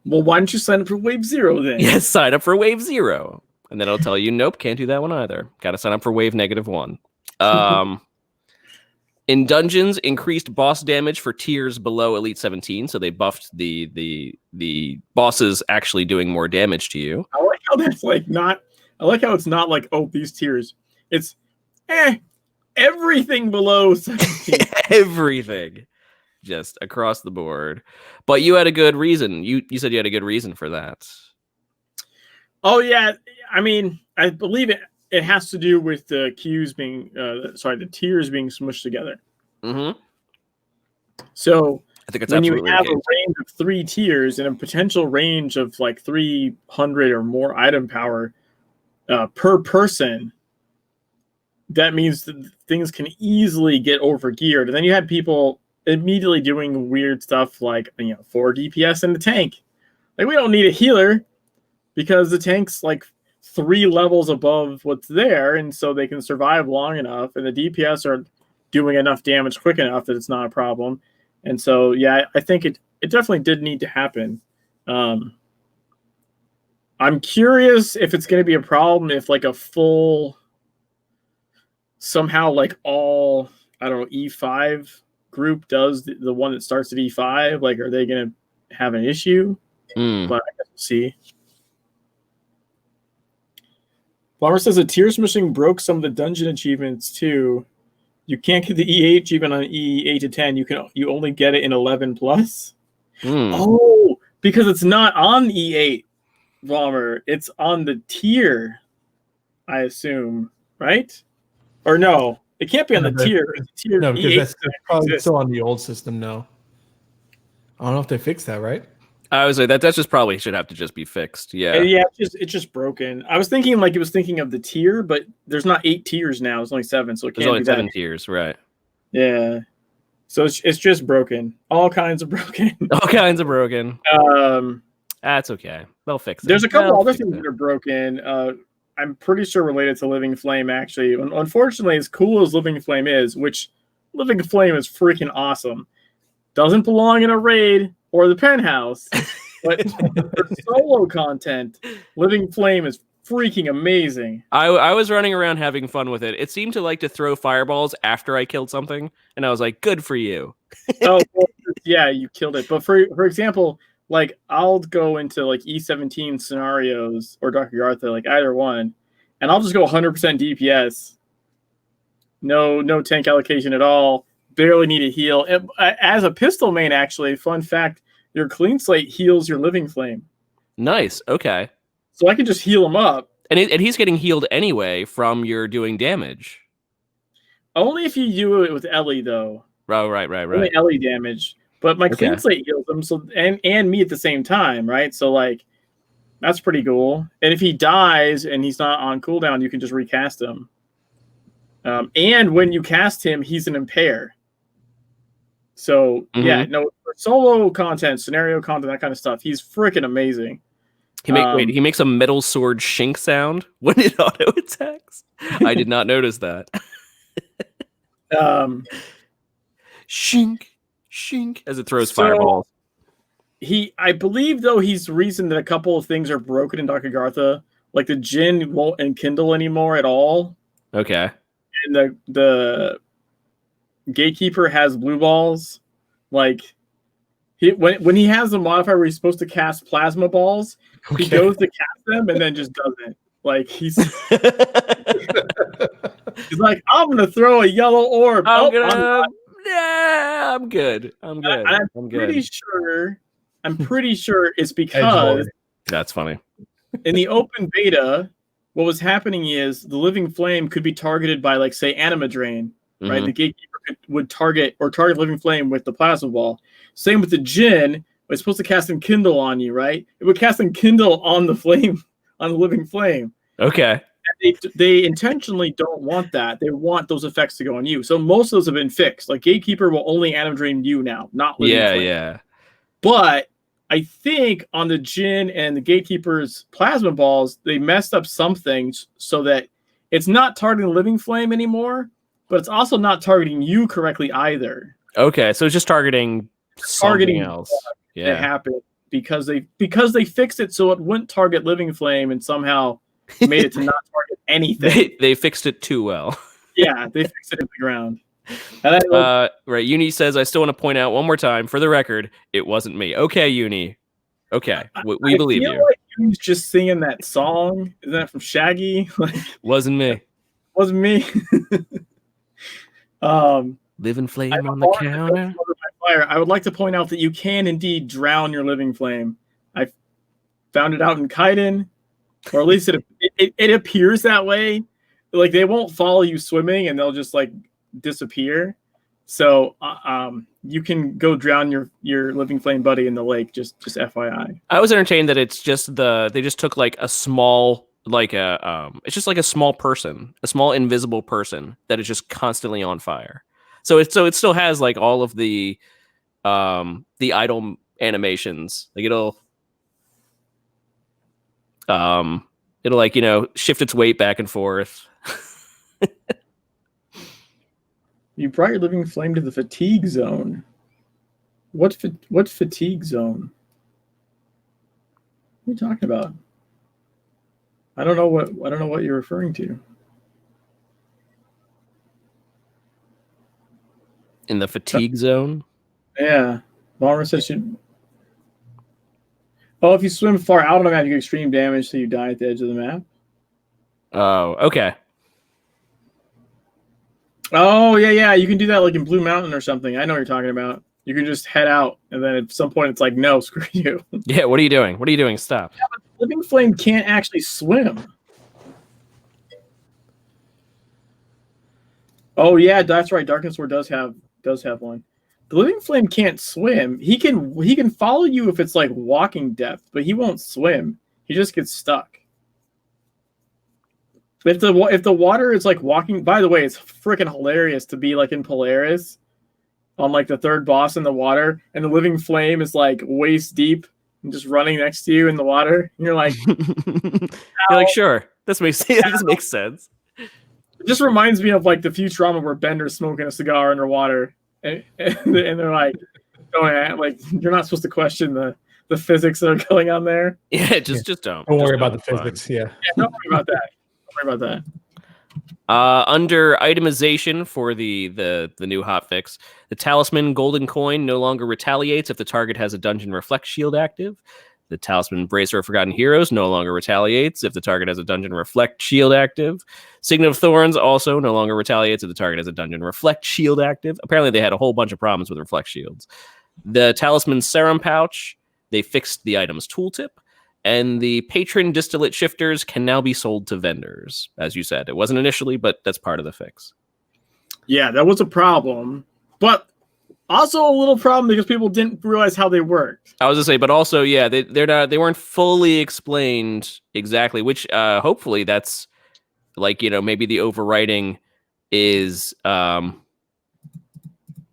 Well, why don't you sign up for Wave 0 then? Yes, sign up for Wave 0. And then it'll tell you, nope, can't do that one either. Got to sign up for Wave -1. In dungeons, increased boss damage for tiers below Elite 17. So they buffed the bosses actually doing more damage to you. I like how that's like not. I like how it's not like, oh, these tiers. It's everything below 17. Everything. Just across the board. But you had a good reason. You said you had a good reason for that. Oh yeah, I mean, I believe it has to do with the queues being, the tiers being smushed together. Mm-hmm. So I think it's when you absolutely have the a case. range of 3 tiers and a potential range of like 300 or more item power per person, that means that things can easily get overgeared. And then you had people immediately doing weird stuff like 4 DPS in the tank. Like, we don't need a healer because the tank's like 3 levels above what's there, and so they can survive long enough, and the DPS are doing enough damage quick enough that it's not a problem. And so, yeah, I think it definitely did need to happen. I'm curious if it's going to be a problem if like a full, somehow like all, I don't know, E5 group does the one that starts at E5. Like, are they going to have an issue? But I guess we'll see. Bomber says the tier smishing broke some of the dungeon achievements too. You can't get the E8 achievement on E8 to 10. You only get it in 11 plus. Oh, because it's not on E8, Bomber. It's on the tier, I assume, right? Or no, it can't be on the tier. No, because that's probably still on the old system now. I don't know if they fixed that, right? I was like, that just probably should have to just be fixed. Yeah. Yeah, it's just broken. I was thinking like it was thinking of the tier, but there's not 8 tiers now. It's only 7, so it can't There's only be 7 that. tiers, right? Yeah. So it's just broken. All kinds of broken. All kinds of broken. That's okay. They'll fix it. There's a couple other things that are broken. I'm pretty sure related to Living Flame, actually. Unfortunately, as cool as Living Flame is, which Living Flame is freaking awesome, doesn't belong in a raid or the penthouse. But for solo content, Living Flame is freaking amazing. I was running around having fun with it. It seemed to like to throw fireballs after I killed something, and I was like, good for you. Oh, well, yeah, you killed it. But for example, like I'll go into like E17 scenarios or Dr. Gartha, like either one, and I'll just go 100% DPS. No tank allocation at all. Barely need a heal. As a pistol main, actually, fun fact, your clean slate heals your Living Flame. Nice. Okay. So I can just heal him up. And he's getting healed anyway from your doing damage. Only if you do it with Ellie, though. Right. Only Ellie damage. But my clean slate heals him, so and me at the same time, right? So like that's pretty cool. And if he dies and he's not on cooldown, you can just recast him. And when you cast him, he's an impair. So yeah, no, for solo content, scenario content, that kind of stuff, he's freaking amazing. He makes a metal sword shink sound when it auto attacks. I did not notice that. Shink as it throws fireballs. I believe though he's the reason that a couple of things are broken in Dr. Gartha, like the Jinn won't enkindle anymore at all. Okay. And the Gatekeeper has blue balls. Like when he has a modifier where he's supposed to cast plasma balls, he goes to cast them and then just doesn't. Like he's like, I'm gonna throw a yellow orb. I'm good. I'm pretty sure it's because that's funny. In the open beta, what was happening is the Living Flame could be targeted by, like, say, Anima Drain, right? The Gatekeeper would target Living Flame with the Plasma Ball. Same with the Jinn. It's supposed to cast Enkindle on you, right? It would cast Enkindle on the flame, on the Living Flame. Okay. And they intentionally don't want that. They want those effects to go on you. So most of those have been fixed. Like Gatekeeper will only Anima Drain you now, not Living Flame. Yeah. But I think on the Jinn and the Gatekeeper's Plasma Balls, they messed up something so that it's not targeting Living Flame anymore, but it's also not targeting you correctly either. Okay, so it's just targeting something else. That happened because they fixed it so it wouldn't target Living Flame and somehow made it to not target anything. They fixed it too well. Yeah, they fixed it in the ground. And right. Uni says, I still want to point out one more time, for the record, it wasn't me. Okay, Uni. Okay, we believe you. Like Uni's just singing that song. Is that from Shaggy? Wasn't me. Wasn't me. Living Flame on the counter. I would like to point out that you can indeed drown your Living Flame. I found it out in Kaiden, or at least it appears that way. Like they won't follow you swimming and they'll just like disappear. So you can go drown your Living Flame buddy in the lake. Just FYI. I was entertained that it's just they just took like a small it's just like a small person, a small invisible person that is just constantly on fire. So it still has like all of the idle animations. Like it'll like, you know, shift its weight back and forth. You brought your Living Flame to the fatigue zone. What's fatigue zone? What are you talking about? I don't know what you're referring to. In the fatigue zone? Yeah. Bomber says if you swim far out on the map, you get extreme damage, so you die at the edge of the map. Oh, okay. Oh, yeah. You can do that like in Blue Mountain or something. I know what you're talking about. You can just head out, and then at some point it's like, no, screw you. Yeah, what are you doing? What are you doing? Stop. Yeah, but Living Flame can't actually swim. Oh, yeah, that's right. Darkness Sword does have one. The Living Flame can't swim. He can follow you if it's like walking depth, but he won't swim. He just gets stuck. If the water is like walking, by the way, it's freaking hilarious to be like in Polaris on like the third boss in the water, and the Living Flame is like waist deep and just running next to you in the water. And you're like, you're like, sure, this makes sense. It just reminds me of like the Futurama where Bender's smoking a cigar underwater, and they're like, like you're not supposed to question the physics that are going on there. Yeah, just don't. Don't worry about the physics. Yeah, don't worry about that. About that. Under itemization for the new hotfix, the Talisman Golden Coin no longer retaliates if the target has a Dungeon Reflect Shield active. The Talisman Bracer of Forgotten Heroes no longer retaliates if the target has a Dungeon Reflect Shield active. Signet of Thorns also no longer retaliates if the target has a Dungeon Reflect Shield active. Apparently they had a whole bunch of problems with Reflect Shields. The Talisman Serum Pouch, they fixed the item's tooltip. And the Patron Distillate Shifters can now be sold to vendors. As you said, it wasn't initially, but that's part of the fix. Yeah, that was a problem. But also a little problem because people didn't realize how they worked. I was going to say, but also, yeah, they weren't fully explained exactly, which hopefully that's like, you know, maybe the overwriting is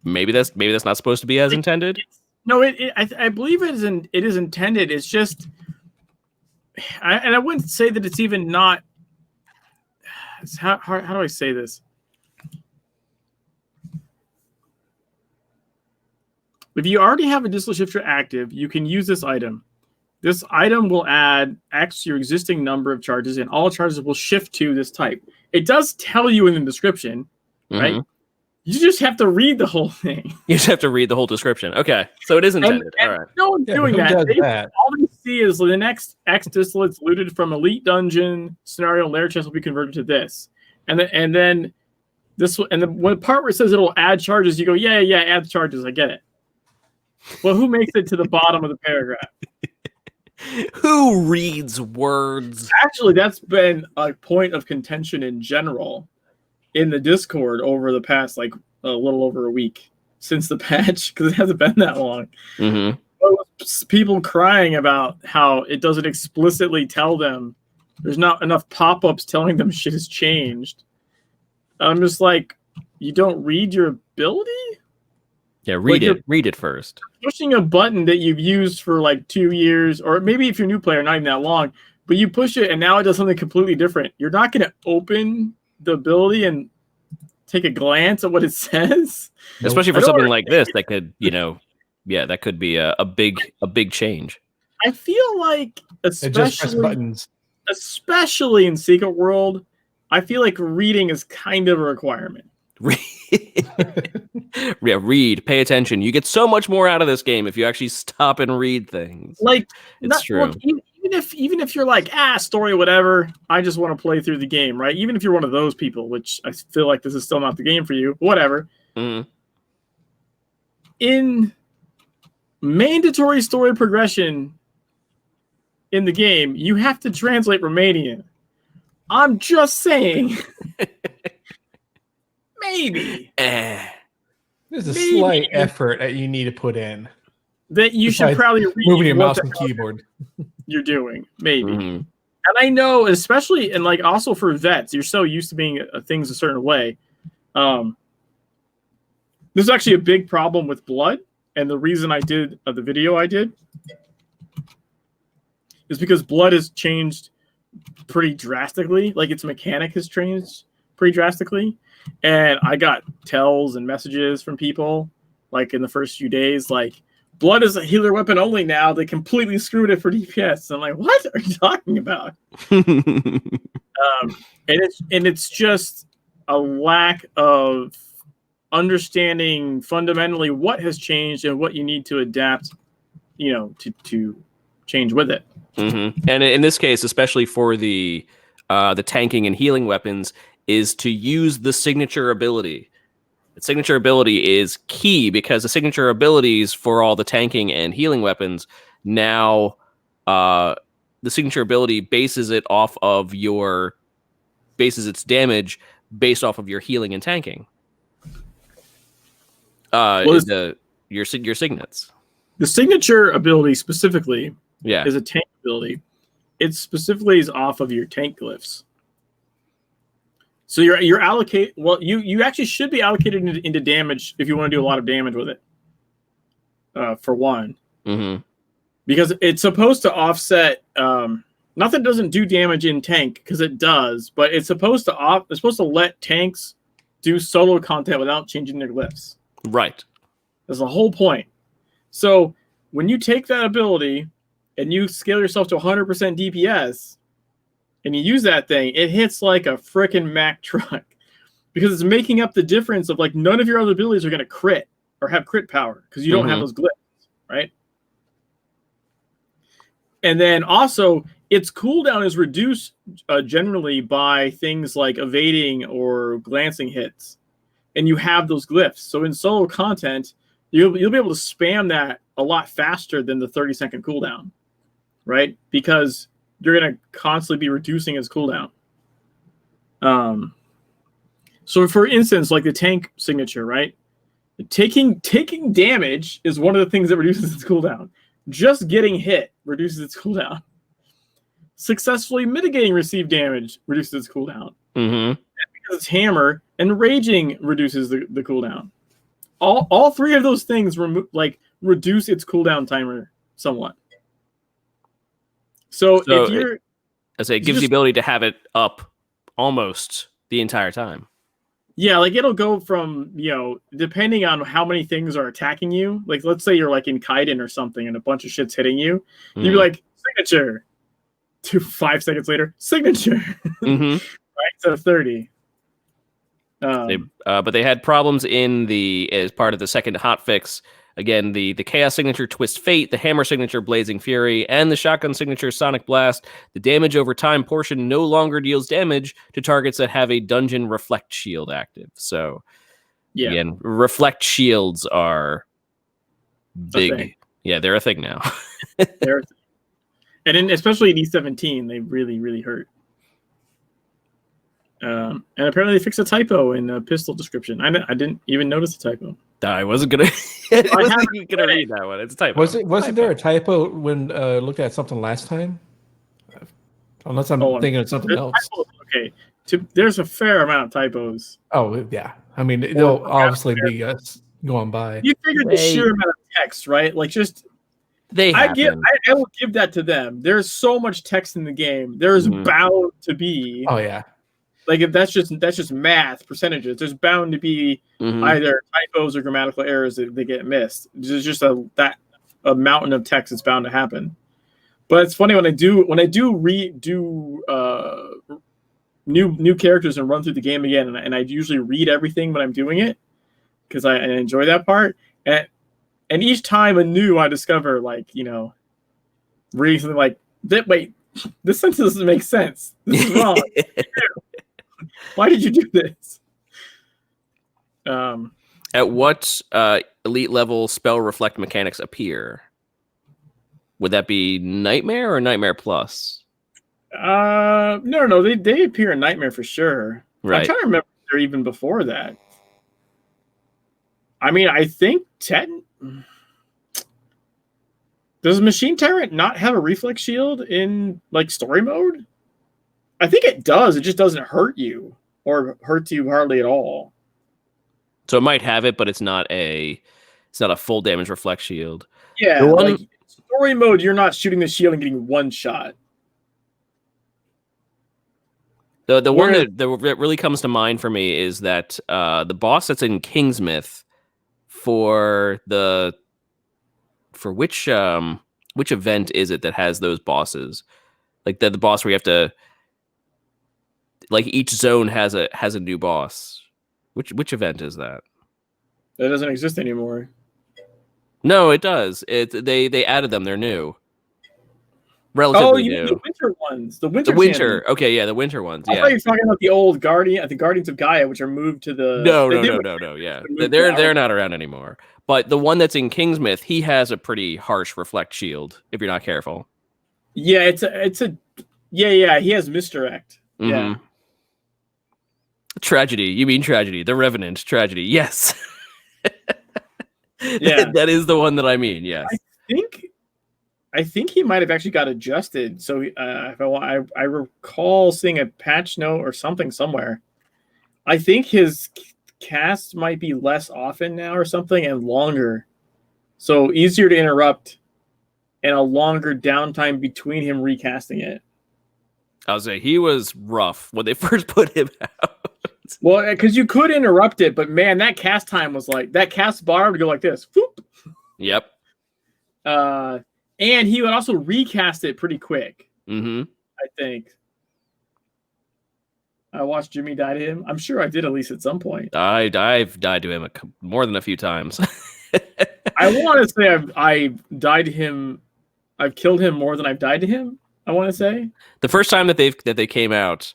maybe that's not supposed to be as intended. No, I believe it is intended. It's just I wouldn't say that it's even not. How do I say this? If you already have a Distillate Shifter active, you can use this item. This item will add X to your existing number of charges, and all charges will shift to this type. It does tell you in the description, right? You just have to read the whole thing. You just have to read the whole description. Okay, so it is intended. And all right. No one's doing that. All they see is the next X distillates looted from Elite Dungeon scenario lair chest will be converted to this, and then the part where it says it'll add charges, you go, yeah, add charges. I get it. Well, who makes it to the bottom of the paragraph? Who reads words? Actually, that's been a point of contention in general in the Discord over the past like a little over a week since the patch, because it hasn't been that long. People crying about how it doesn't explicitly tell them. There's not enough pop-ups telling them shit has changed. I'm just like, you don't read your ability? Yeah, read it first. Pushing a button that you've used for like 2 years, or maybe if you're a new player, not even that long, but you push it and now it does something completely different. You're not going to open the ability and take a glance at what it says, especially for something like this that could, you know, that could be a big change. I feel like, It just press buttons. especially in Secret World, I feel like reading is kind of a requirement. Yeah, read, pay attention. You get so much more out of this game if you actually stop and read things. Like, it's true. Look, even if you're like, story, whatever, I just want to play through the game, right? Even if you're one of those people, which I feel like this is still not the game for you, whatever. Mm-hmm. In mandatory story progression in the game, you have to translate Romanian. I'm just saying. Maybe. There's a slight effort that you need to put in. That you should probably read moving your mouse and keyboard. You're doing, maybe. Mm-hmm. And I know, especially, and like also for vets, you're so used to being things a certain way. This is actually a big problem with blood. And the reason I did the video I did is because blood has changed pretty drastically. Like its mechanic has changed pretty drastically. And I got tells and messages from people like in the first few days, like, blood is a healer weapon only now. They completely screwed it for DPS. I'm like, what are you talking about? And it's just a lack of understanding fundamentally what has changed and what you need to adapt, to change with it. Mm-hmm. And in this case, especially for the tanking and healing weapons, is to use the signature ability. The signature ability is key because the signature abilities for all the tanking and healing weapons now, the signature ability bases its damage based off of your healing and tanking. Your signets. The signature ability specifically, is a tank ability. It specifically is off of your tank glyphs. So you're allocate. Well, you actually should be allocated into damage if you want to do a lot of damage with it. For one, because it's supposed to offset. Nothing doesn't do damage in tank because it does, but it's supposed to let tanks do solo content without changing their glyphs. Right. That's the whole point. So when you take that ability and you scale yourself to 100% DPS. And you use that thing, it hits like a freaking Mack truck because it's making up the difference of like none of your other abilities are going to crit or have crit power because you don't have those glyphs, right? And then also its cooldown is reduced generally by things like evading or glancing hits, and you have those glyphs. So in solo content, you'll be able to spam that a lot faster than the 30-second cooldown, right? Because you're going to constantly be reducing its cooldown. So for instance, like the tank signature, right? Taking damage is one of the things that reduces its cooldown. Just getting hit reduces its cooldown. Successfully mitigating received damage reduces its cooldown. And because it's hammer, and raging reduces the cooldown. All three of those things reduce its cooldown timer somewhat. So if you're, it gives the ability to have it up almost the entire time. Yeah, like it'll go from, depending on how many things are attacking you. Like, let's say you're like in Kaiden or something and a bunch of shit's hitting you. You'd be like, signature. 5 seconds later, signature. Right? So 30. But they had problems as part of the second hotfix. Again, the Chaos signature Twist Fate, the Hammer signature Blazing Fury, and the Shotgun signature Sonic Blast. The damage over time portion no longer deals damage to targets that have a Dungeon Reflect Shield active. So, again, Reflect Shields are big. Yeah, they're a thing now. And especially in E17, they really, really hurt. And apparently they fixed a typo in the pistol description. I didn't even notice the typo. I wasn't gonna. I wasn't gonna read that one. It's a typo. Wasn't there a typo when looked at something last time? Unless I'm thinking of something else. Okay, there's a fair amount of typos. Oh yeah, I mean they'll obviously be going by. You figured the sheer amount of text, right? Like just I will give that to them. There's so much text in the game. There's bound to be. Oh yeah. Like if that's just math percentages. There's bound to be either typos or grammatical errors that they get missed. There's just a mountain of text that's bound to happen. But it's funny when I do redo new characters and run through the game again, and I usually read everything when I'm doing it because I enjoy that part. And each time anew, I discover reading something like that. Wait, this sentence doesn't make sense. This is wrong. Why did you do this? At what elite level spell reflect mechanics appear? Would that be Nightmare or Nightmare Plus? No. They appear in Nightmare for sure. Right. I'm trying to remember if they're even before that. I mean, I think does Machine Tyrant not have a reflex shield in story mode? I think it does. It just doesn't hurt you or hurts you hardly at all. So it might have it, but it's not a full damage reflect shield. Yeah, story mode, you're not shooting the shield and getting one shot. The one that really comes to mind for me is that the boss that's in Kingsmith for which event is it that has those bosses? Like the boss where you have to each zone has a new boss. Which event is that? That doesn't exist anymore. No, it does. They added them. They're new. Relatively new. The winter ones. The winter. Champions. Okay, yeah, the winter ones. Yeah. I thought you were talking about the old the Guardians of Gaia, which are moved to the. No. Yeah, they're not around anymore. But the one that's in Kingsmith, he has a pretty harsh reflect shield. If you're not careful. Yeah, yeah. He has misdirect. Mm-hmm. Yeah. Tragedy. You mean Tragedy? The Revenant Tragedy. Yes. Yeah, that is the one that I mean. Yes. I think he might have actually got adjusted. So I recall seeing a patch note or something somewhere. I think his cast might be less often now or something and longer. So easier to interrupt and a longer downtime between him recasting it. I was saying he was rough when they first put him out. Well, because you could interrupt it, but man, that cast time was that cast bar would go like this. Whoop. Yep. And he would also recast it pretty quick. Mm-hmm. I think. I watched Jimmy die to him. I'm sure I did at least at some point. I've died to him more than a few times. I want to say I died to him. I've killed him more than I've died to him. I want to say the first time that they came out,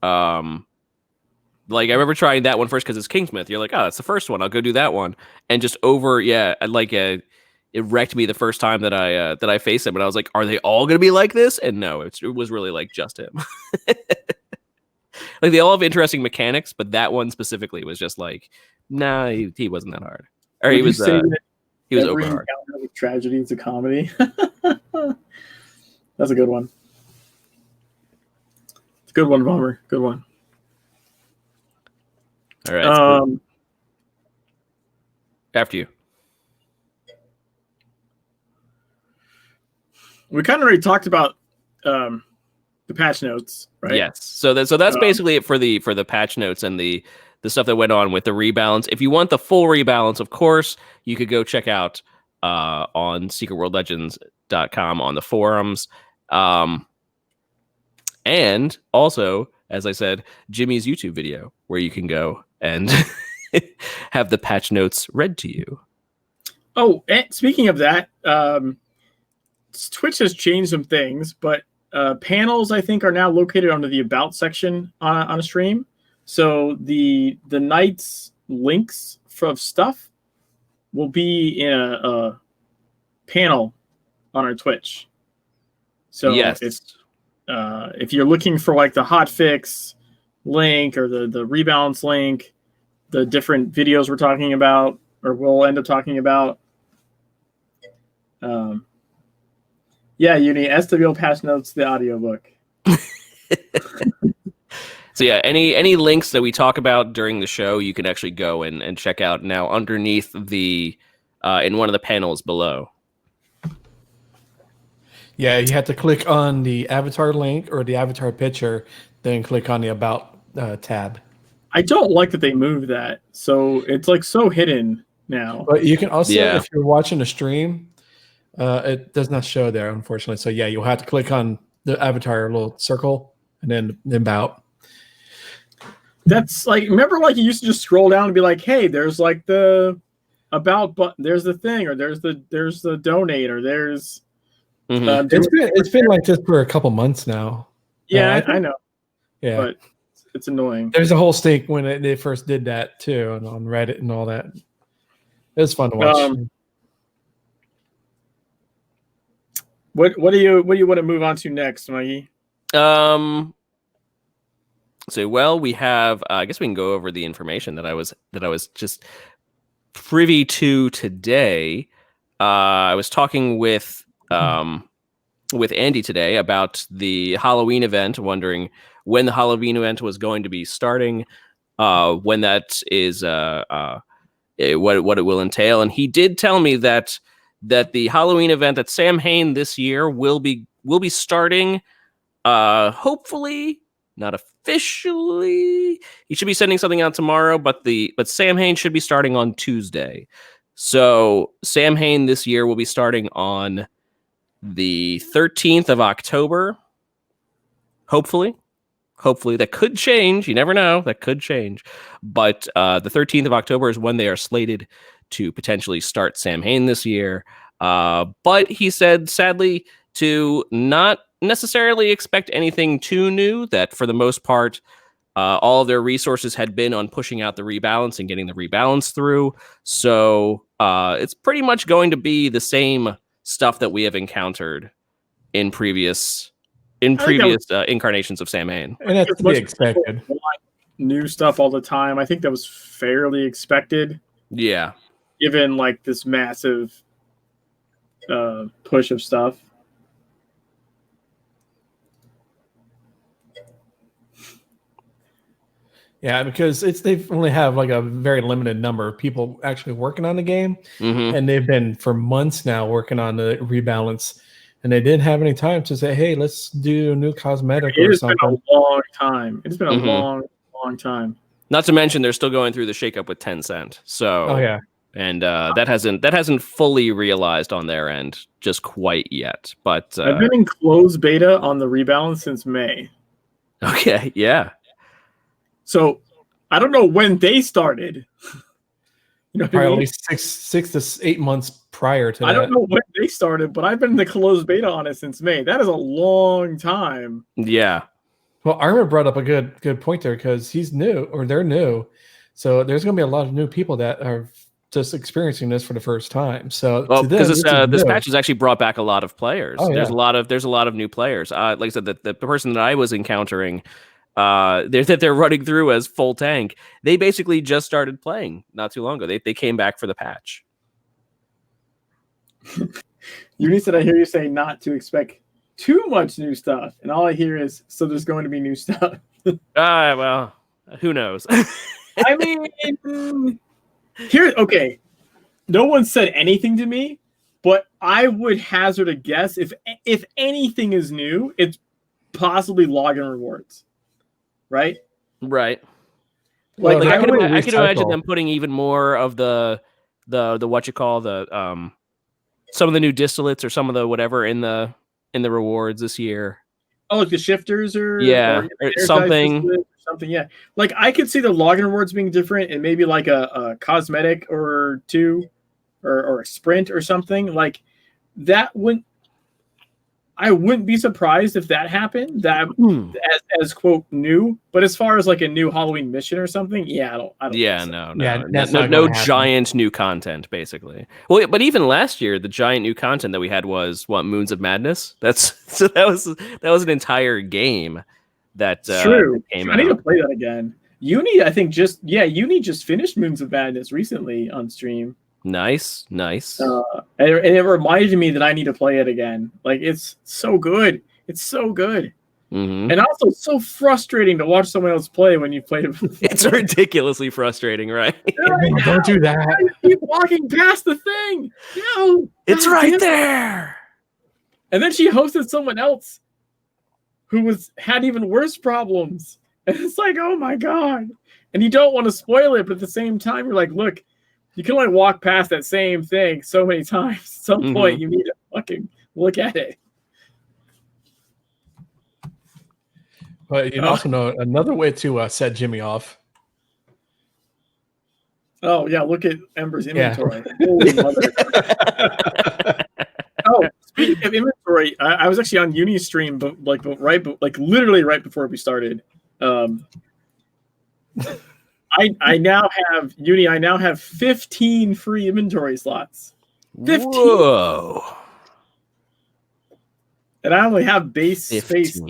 I remember trying that one first because it's Kingsmith. You're like, oh, that's the first one. I'll go do that one, and just it wrecked me the first time that I faced him, and I was like, are they all gonna be like this? And no, it was really just him. They all have interesting mechanics, but that one specifically was just nah, he wasn't that hard, or he was over hard. With tragedy, it's a comedy. That's a good one. It's a good one, Bomber. Good one. All right. Cool. After you. We kind of already talked about the patch notes, right? Yes. So that's basically it for the patch notes and the stuff that went on with the rebalance. If you want the full rebalance, of course, you could go check out on secretworldlegends.com on the forums. And also, as I said, Jimmy's YouTube video where you can go and have the patch notes read to you. Oh, and speaking of that, Twitch has changed some things, but panels I think are now located under the About section on a stream. So the night's links of stuff will be in a panel on our Twitch. So yes. If you're looking for the hotfix link or the rebalance link, the different videos we're talking about or we'll end up talking about. Yeah, Uni, SWL patch notes, the audiobook. So yeah, any links that we talk about during the show, you can actually go and check out now underneath the in one of the panels below. Yeah, you have to click on the avatar link or the avatar picture, then click on the About tab. I don't like that they moved that. So it's so hidden now. But you can also, if you're watching a stream, It does not show there, unfortunately. So yeah, you'll have to click on the avatar little circle and then about. That's like, remember, like you used to just scroll down and be like, hey, there's like the about button, there's the thing, or there's the donate, or there's it's been like this for a couple months now. Yeah, I know. Yeah, but it's annoying. There's a whole stink when they first did that too, and on Reddit and all that. It was fun to watch. What do you want to move on to next, Mikey? So we have. I guess we can go over the information that I was just privy to today. I was talking with Andy today about the Halloween event, wondering when the Halloween event was going to be starting, when that is, what it will entail, and he did tell me that the Halloween event at Sam Hain this year will be starting. Hopefully, not officially. He should be sending something out tomorrow, but Sam Hain should be starting on Tuesday. So Sam Hain this year will be starting on the 13th of October. Hopefully that could change. You never know. That could change. But the 13th of October is when they are slated to potentially start Sam Hain this year. But he said, sadly, to not necessarily expect anything too new, that for the most part, all of their resources had been on pushing out the rebalance and getting the rebalance through. So it's pretty much going to be the same stuff that we have encountered in previous incarnations of Sam Hain. And that's to be expected. New stuff all the time. I think that was fairly expected. Yeah. Given like this massive push of stuff. Yeah, because they only have like a very limited number of people actually working on the game, and they've been for months now working on the rebalance, and they didn't have any time to say, "Hey, let's do a new cosmetic or something." It's been a long time. It's been a long time. Not to mention they're still going through the shakeup with Tencent. So, oh yeah, and that hasn't fully realized on their end just quite yet. But I've been in closed beta on the rebalance since May. Okay, yeah. So I don't know when they started. Probably at least 6 to 8 months prior to that. I don't know when they started, but I've been in the closed beta on it since May. That is a long time. Yeah. Well, Armin brought up a good point there because he's new, or they're new. So there's going to be a lot of new people that are just experiencing this for the first time. So because this patch has actually brought back a lot of players. Oh, yeah. There's a lot of new players. Like I said, the person that I was encountering, they're running through as full tank. They basically just started playing not too long ago. They came back for the patch. Uni said, I hear you say not to expect too much new stuff, and all I hear is, so there's going to be new stuff. Well, who knows? I mean, okay. No one said anything to me, but I would hazard a guess if anything is new, it's possibly login rewards. Right. Like Well, I could imagine them putting even more of the what you call the some of the new distillates or some of the whatever in the rewards this year. Oh, like the shifters or something. Yeah. Like I could see the login rewards being different and maybe like a cosmetic or two or a sprint or something like that. I wouldn't be surprised if that happened. That as quote new, but as far as like a new Halloween mission or something, I don't. Yeah, so. No giant new content, basically. Well, but even last year, the giant new content that we had was what, Moons of Madness. That was an entire game. That true. Came I need to play that again. Uni, I think Uni just finished Moons of Madness recently on stream. Nice. And it reminded me that I need to play it again. Like it's so good. It's so good. And also so frustrating to watch someone else play when you play it. It's ridiculously frustrating, right? Don't do that. I keep walking past the thing. No, it's right there. And then she hosted someone else who had even worse problems. And it's like, oh my God. And you don't want to spoil it, but at the same time, you're like, look, you can only walk past that same thing so many times. At some point, you need to Fucking look at it. But you also know another way to set Jimmy off. Oh yeah, look at Ember's inventory. Yeah. Holy mother! Oh, speaking of inventory, I was actually on Uni's stream, but literally right before we started. I now have Uni. I now have 15 free inventory slots. 15. Whoa! And I only have base 15. space.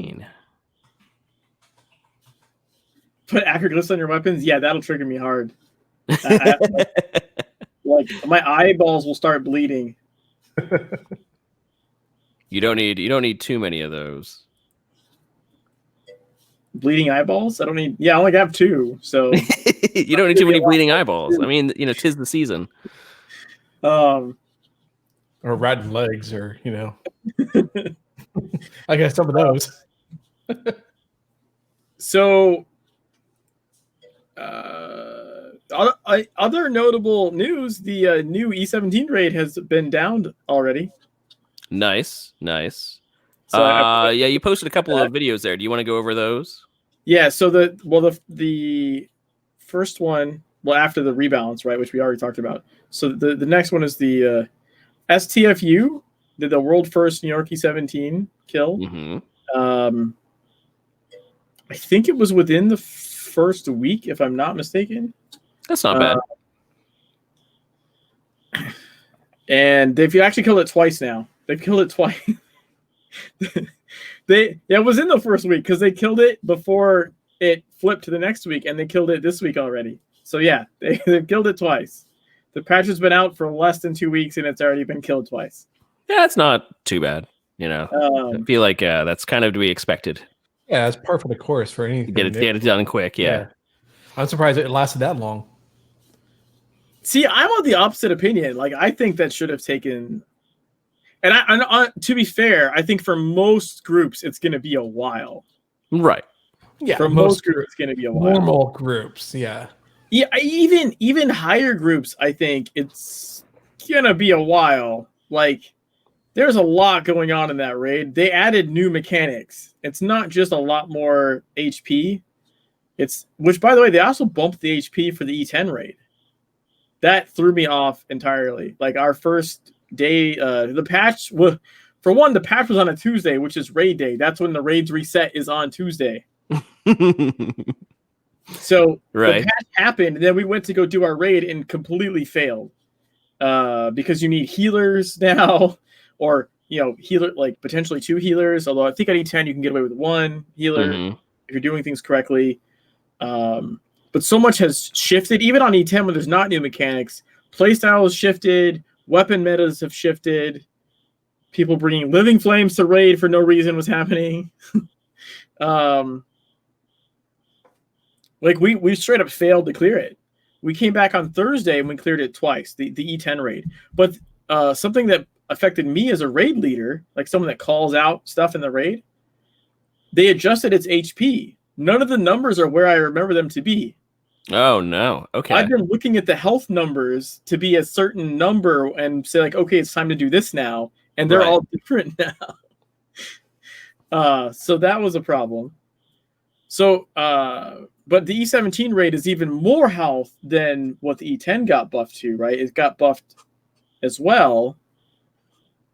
Put acroglyphs on your weapons. Yeah, that'll trigger me hard. Like my eyeballs will start bleeding. You don't need too many of those. Bleeding eyeballs? I don't need. Yeah, I only have 2. So you don't need too many bleeding eyeballs. I mean, 'tis the season. Or rotten legs, or I got some of those. So, other notable news: the new E17 raid has been downed already. Nice. So yeah, you posted a couple of videos there. Do you want to go over those? Yeah. So the first one, after the rebalance, right, which we already talked about. So the next one is the STFU, did the world first New York E17 kill. Mm-hmm. I think it was within the first week, if I'm not mistaken. That's not bad. And they've actually killed it twice now. They've killed it twice. It was in the first week because they killed it before it flipped to the next week, and they killed it this week already. So yeah, they've killed it twice. The patch has been out for less than 2 weeks, and it's already been killed twice. Yeah, it's not too bad. I feel like that's kind of to be expected. Yeah, it's par for the course for anything. Get it done quick. Yeah. I'm surprised it lasted that long. See, I'm on the opposite opinion. Like, I think that should have taken. And I to be fair, I think for most groups it's going to be a while. Right. Yeah. For most groups, it's going to be a while. Normal groups, yeah. Yeah, even higher groups, I think it's going to be a while. Like, there's a lot going on in that raid. They added new mechanics. It's not just a lot more HP. Which, by the way, they also bumped the HP for the E10 raid. That threw me off entirely. Like, our first day, the patch, for one, the patch was on a Tuesday, which is raid day. That's when the raids reset is on Tuesday. So the patch happened, and then we went to go do our raid and completely failed. Because you need healers now, or potentially 2 healers. Although I think on E10 you can get away with 1 healer if you're doing things correctly. But so much has shifted, even on E10 when there's not new mechanics. Playstyle has shifted, weapon metas have shifted. People bringing living flames to raid for no reason was happening. We straight up failed to clear it. We came back on Thursday and we cleared it twice, the E10 raid. But something that affected me as a raid leader, like someone that calls out stuff in the raid, they adjusted its HP. None of the numbers are where I remember them to be. Oh, no. Okay. I've been looking at the health numbers to be a certain number and say, like, okay, it's time to do this now. And they're all different now. So that was a problem. So, but the E17 raid is even more health than what the E10 got buffed to, right? It got buffed as well.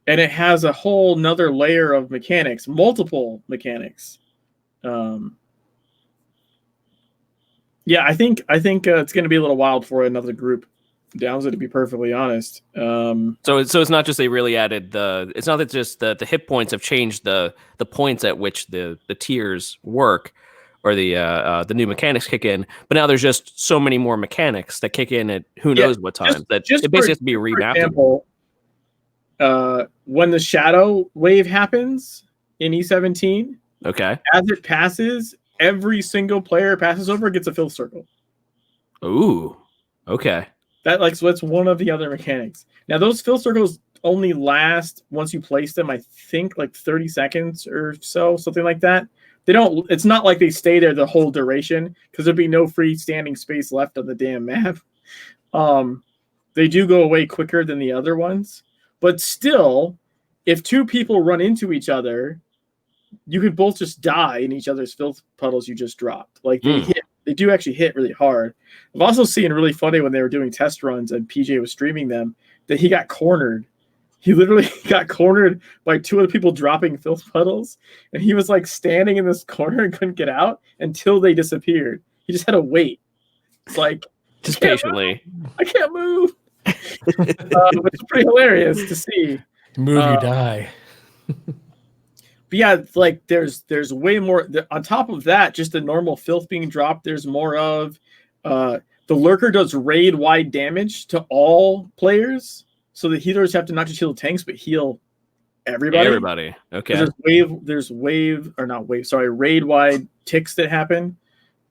And it has a whole nother layer of mechanics, multiple mechanics. Yeah, I think it's going to be a little while before another group downs it, to be perfectly honest. So it's not just they really added it's not that just the hit points have changed the points at which the tiers work, or the new mechanics kick in, but now there's just so many more mechanics that kick in at who knows what time that it basically has to be remapped. For example, when the shadow wave happens in E17, okay, as it passes, every single player passes over gets a fill circle. Ooh, okay. So that's one of the other mechanics. Now those fill circles only last once you place them, I think like 30 seconds or so, something like that. It's not like they stay there the whole duration, because there'd be no freestanding space left on the damn map. They do go away quicker than the other ones, but still, if two people run into each other, you could both just die in each other's filth puddles you just dropped. Like they do actually hit really hard. I've also seen really funny when they were doing test runs and PJ was streaming them that he got cornered. He literally got cornered by two other people dropping filth puddles, and he was like standing in this corner and couldn't get out until they disappeared. He just had to wait. It's like just patiently. I can't move. It's pretty hilarious to see. Move, you die. But yeah, like there's way more on top of that. Just the normal filth being dropped. There's more of the lurker does raid wide damage to all players, so the healers have to not just heal tanks but heal everybody. Everybody. Okay. There's raid wide ticks that happen.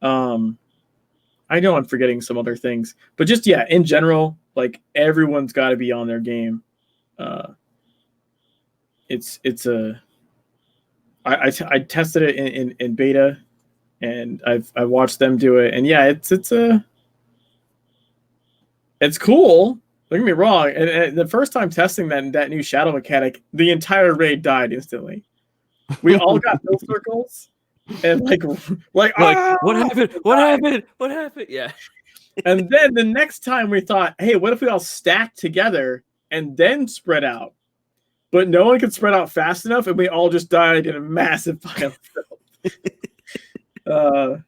I know I'm forgetting some other things, but just in general, like everyone's got to be on their game. I tested it in beta, and I watched them do it, and it's cool. Don't get me wrong. And the first time testing that new shadow mechanic, the entire raid died instantly. We all got build circles, and like what happened? What happened? What happened? Yeah. And then the next time we thought, hey, what if we all stack together and then spread out? But no one could spread out fast enough, and we all just died in a massive pile of filth.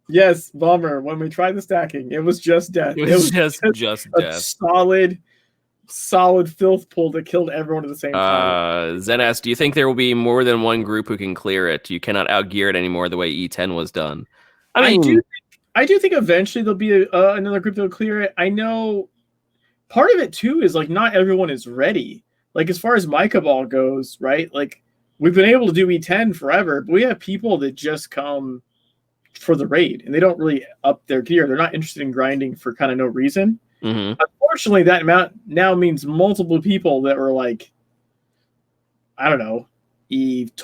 Yes, bummer. When we tried the stacking, it was just death. It was just death. Solid filth pool that killed everyone at the same time. Zen asks, do you think there will be more than one group who can clear it? You cannot outgear it anymore the way E10 was done. I do think eventually there'll be another group that'll clear it. I know part of it too is like not everyone is ready. Like as far as Micah Ball goes, right? Like we've been able to do E10 forever, but we have people that just come for the raid and they don't really up their gear. They're not interested in grinding for kind of no reason. Mm-hmm. Unfortunately, that amount now means multiple people that were like, I don't know, E12,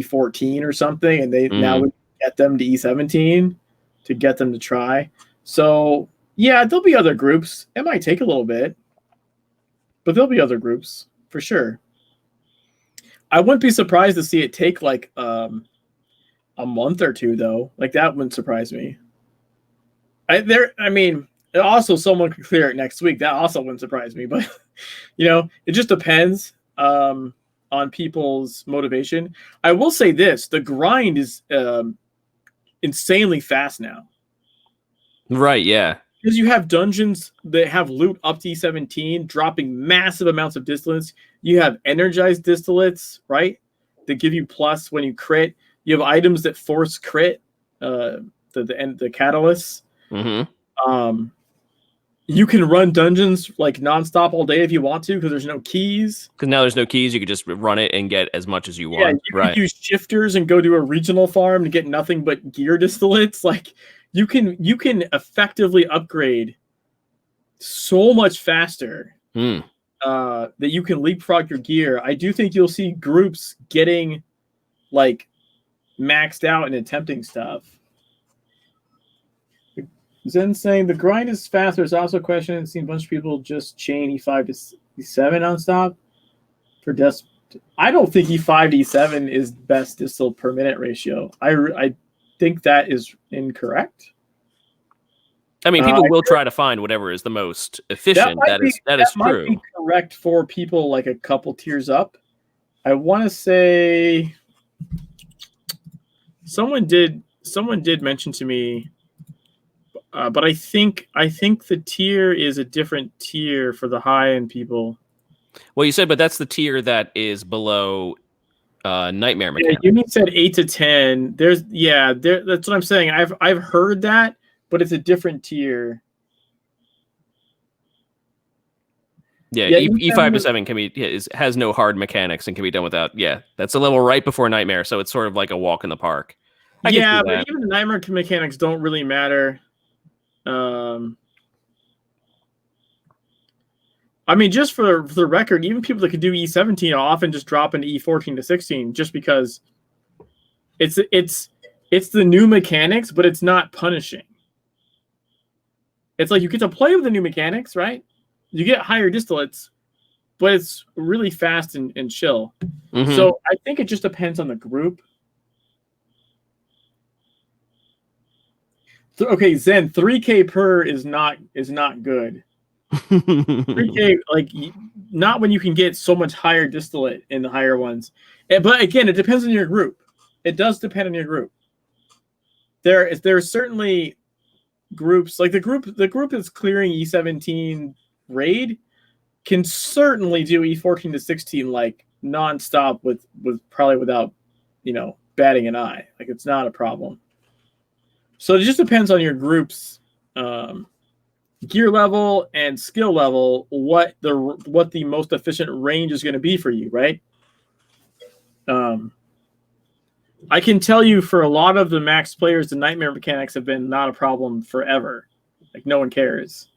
E14 or something, and they now we get them to E17 to get them to try. So yeah, there'll be other groups. It might take a little bit, but there'll be other groups for sure. I wouldn't be surprised to see it take like a month or two, though. Like that wouldn't surprise me. Also someone could clear it next week. That also wouldn't surprise me. But it just depends on people's motivation. I will say this: the grind is insanely fast now. Right? Yeah. Because you have dungeons that have loot up to E17, dropping massive amounts of distillates. You have energized distillates, right? That give you plus when you crit. You have items that force crit, the catalysts. Mm-hmm. You can run dungeons like nonstop all day if you want to, because there's no keys. Because now there's no keys, you could just run it and get as much as you want. Yeah, you can use shifters and go to a regional farm to get nothing but gear distillates. Like you can effectively upgrade so much faster that you can leapfrog your gear. I do think you'll see groups getting like maxed out and attempting stuff. Zen saying the grind is faster. There's also a question. I've seen a bunch of people just chain E5 to E7 nonstop for death. I don't think E5 to E7 is best distal per minute ratio. I think that is incorrect. I mean, people will try to find whatever is the most efficient. That is true. That might be correct for people like a couple tiers up. I want to say someone did mention to me. But I think the tier is a different tier for the high-end people. Well, you said, but that's the tier that is below Nightmare Mechanic. Yeah, you said 8 to 10. That's what I'm saying. I've heard that, but it's a different tier. Yeah, E5 to 7 has no hard mechanics and can be done without. Yeah, that's a level right before Nightmare, so it's sort of like a walk in the park. But even the Nightmare mechanics don't really matter. I mean, just for the record, even people that could do E17 will often just drop into E14 to 16 just because it's the new mechanics, but it's not punishing. It's like you get to play with the new mechanics, right? You get higher distillates, but it's really fast and chill. Mm-hmm. So I think it just depends on the group. Okay, Zen, 3K per is not good. 3K, like, not when you can get so much higher distillate in the higher ones. But again, it depends on your group. It does depend on your group. There are certainly groups, like the group that's clearing E17 raid can certainly do E14 to 16 like nonstop with probably without, batting an eye. Like, it's not a problem. So it just depends on your group's gear level and skill level, what the most efficient range is going to be for you, right? I can tell you for a lot of the max players, the nightmare mechanics have been not a problem forever. Like, no one cares.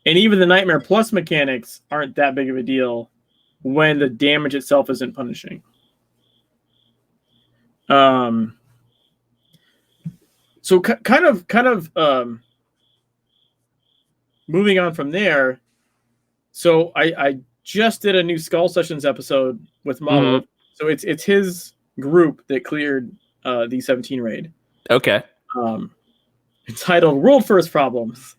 And even the nightmare plus mechanics aren't that big of a deal when the damage itself isn't punishing. So kind of moving on from there. So I just did a new Skull Sessions episode with Malo. Mm-hmm. So it's his group that cleared the 17 raid. Okay. Entitled World First Problems,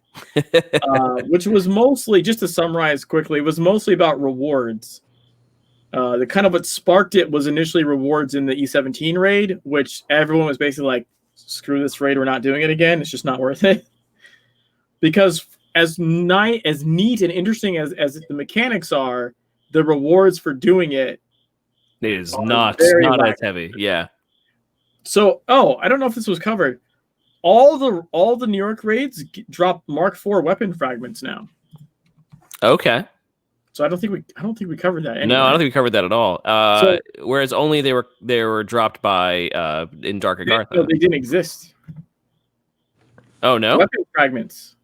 which was mostly, just to summarize quickly, it was mostly about rewards. The kind of what sparked it was initially rewards in the E17 raid, which everyone was basically like, screw this raid, we're not doing it again. It's just not worth it. Because as neat and interesting as the mechanics are, the rewards for doing it is not as heavy. Yeah. So, I don't know if this was covered. All the New York raids drop Mark IV weapon fragments now. Okay. So I don't think we covered that. Anyway. No, I don't think we covered that at all. Whereas only they were dropped by in Dark Agartha. No, they didn't exist. Oh no. Weapon fragments.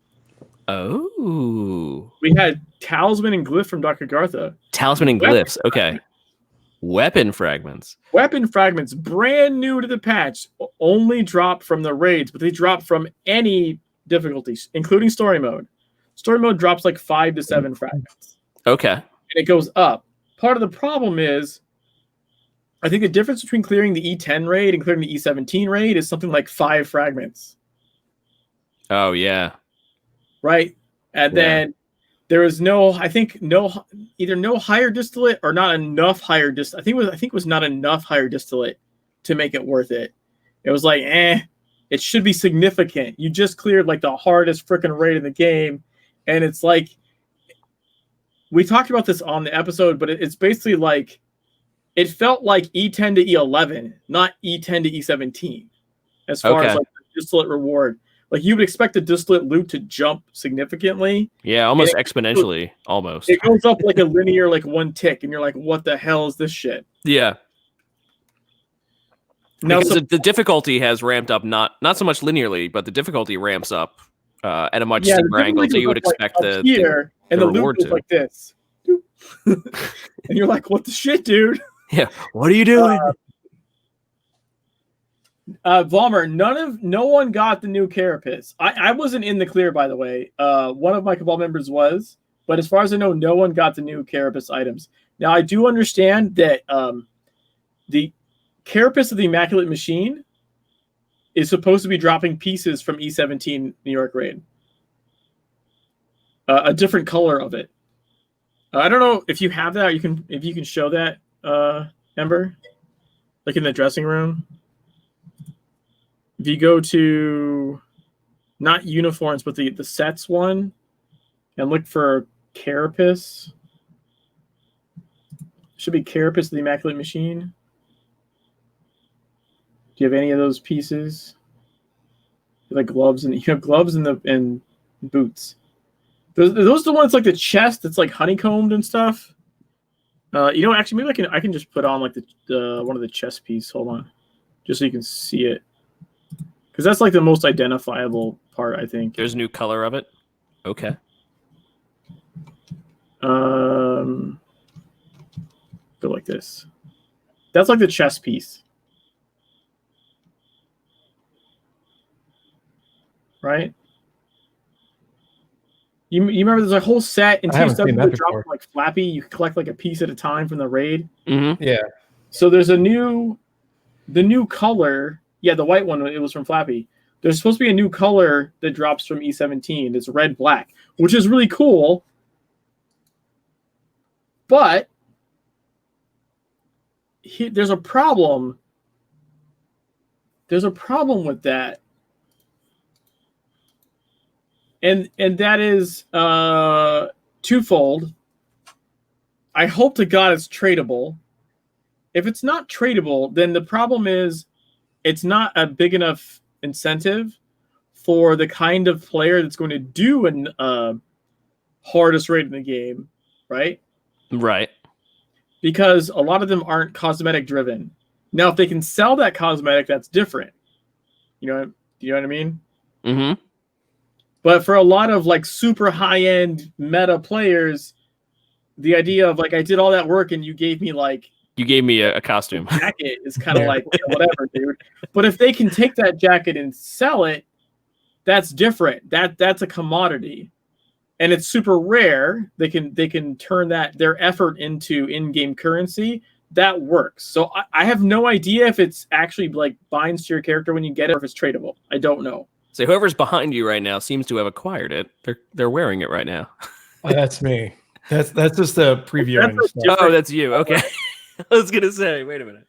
Oh. We had Talisman and Glyph from Dark Agartha. Talisman and Glyphs. Okay. Weapon fragments. Weapon fragments, brand new to the patch, only drop from the raids, but they drop from any difficulties, including story mode. Story mode drops like 5 to 7 fragments. Okay. And it goes up. Part of the problem is, I think the difference between clearing the E10 raid and clearing the E17 raid is something like 5 fragments. Oh, yeah. Right? And then there was either no higher distillate or not enough higher distillate. I think it was not enough higher distillate to make it worth it. It was like, it should be significant. You just cleared like the hardest freaking raid in the game. And it's like, we talked about this on the episode, but it's basically like, it felt like E10 to E11, not E10 to E17, as far as like the distillate reward. Like, you would expect the distillate loot to jump significantly. Yeah, almost exponentially, almost. It goes up like a linear, like one tick, and you're like, what the hell is this shit? Yeah. Now, because the difficulty has ramped up, not so much linearly, but the difficulty ramps up at a much steeper angle, so you would expect the loot goes like this. And you're like, what the shit, dude? Yeah, what are you doing? Vollmer, no one got the new carapace. I wasn't in the clear, by the way. One of my Cabal members was, but as far as I know, no one got the new carapace items. Now, I do understand that the carapace of the Immaculate Machine is supposed to be dropping pieces from E17 New York raid. A different color of it. I don't know if you have that. Or if you can show that, Ember, like in the dressing room. If you go to not uniforms, but the sets one, and look for carapace, should be carapace of the Immaculate Machine. Do you have any of those pieces? Like gloves, and you have gloves and boots. Those are the ones like the chest that's like honeycombed and stuff. Actually, maybe I can just put on like the one of the chest piece. Hold on, just so you can see it. Because that's like the most identifiable part, I think. There's a new color of it. Okay. Go like this. That's like the chest piece. Right? You remember there's a whole set in I haven't seen TSW that that dropped before. like Flappy. You could collect like a piece at a time from the raid. Mm-hmm. Yeah. So there's the new color. Yeah, the white one. It was from Flappy. There's supposed to be a new color that drops from E17. It's red black, which is really cool. But there's a problem. There's a problem with that. And that is twofold. I hope to God it's tradable. If it's not tradable, then the problem is it's not a big enough incentive for the kind of player that's going to do an hardest raid in the game, right? Right. Because a lot of them aren't cosmetic driven. Now, if they can sell that cosmetic, that's different. You know what I mean? Mm-hmm. But for a lot of like super high-end meta players, the idea of like I did all that work and you gave me a costume jacket is kind of like whatever, dude. But if they can take that jacket and sell it, that's different. That's a commodity, and it's super rare. They can turn their effort into in-game currency. That works. So I have no idea if it's actually like binds to your character when you get it, or if it's tradable. I don't know. So whoever's behind you right now seems to have acquired it. They're wearing it right now. Oh, that's me. That's just the previewing. Oh, that's you. Okay. I was gonna say, wait a minute.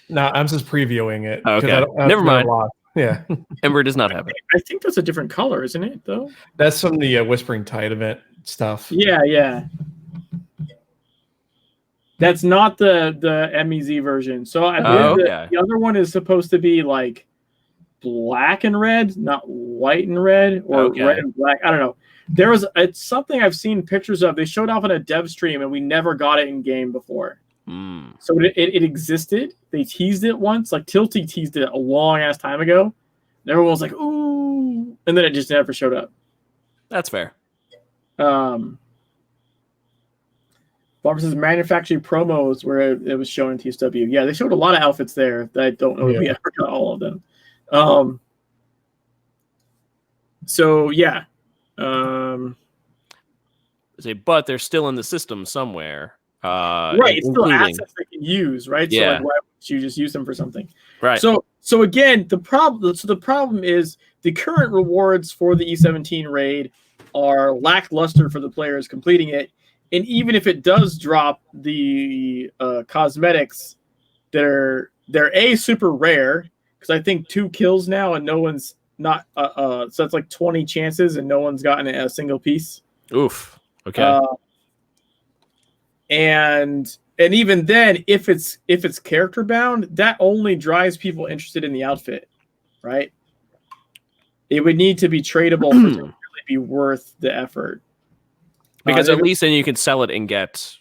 No, I'm just previewing it. Okay. Never mind. Yeah. Ember does not have it. I think that's a different color, isn't it? Though. That's from the Whispering Tide event stuff. Yeah. That's not the MEZ version. So I believe the other one is supposed to be like black and red, not white and red, or red and black. I don't know. It's something I've seen pictures of. They showed off on a dev stream, and we never got it in game before. So it existed. They teased it once, like Tilty teased it a long ass time ago. And everyone was like, "Ooh," and then it just never showed up. That's fair. Bob says manufacturing promos where it was showing TSW. Yeah, they showed a lot of outfits there that I don't know if we ever got all of them. So yeah. But they're still in the system somewhere. Right, it's still assets they can use, right? Yeah. So like, why would you just use them for something? Right. So again, the problem is the current rewards for the E17 raid are lackluster for the players completing it. And even if it does drop the cosmetics, they're super rare, because I think 2 kills now and no one's not so that's like 20 chances and no one's gotten a single piece. Oof. Okay. And even then, if it's character bound, that only drives people interested in the outfit, right? It would need to be tradable for it to really be worth the effort. Because at least then you can sell it and get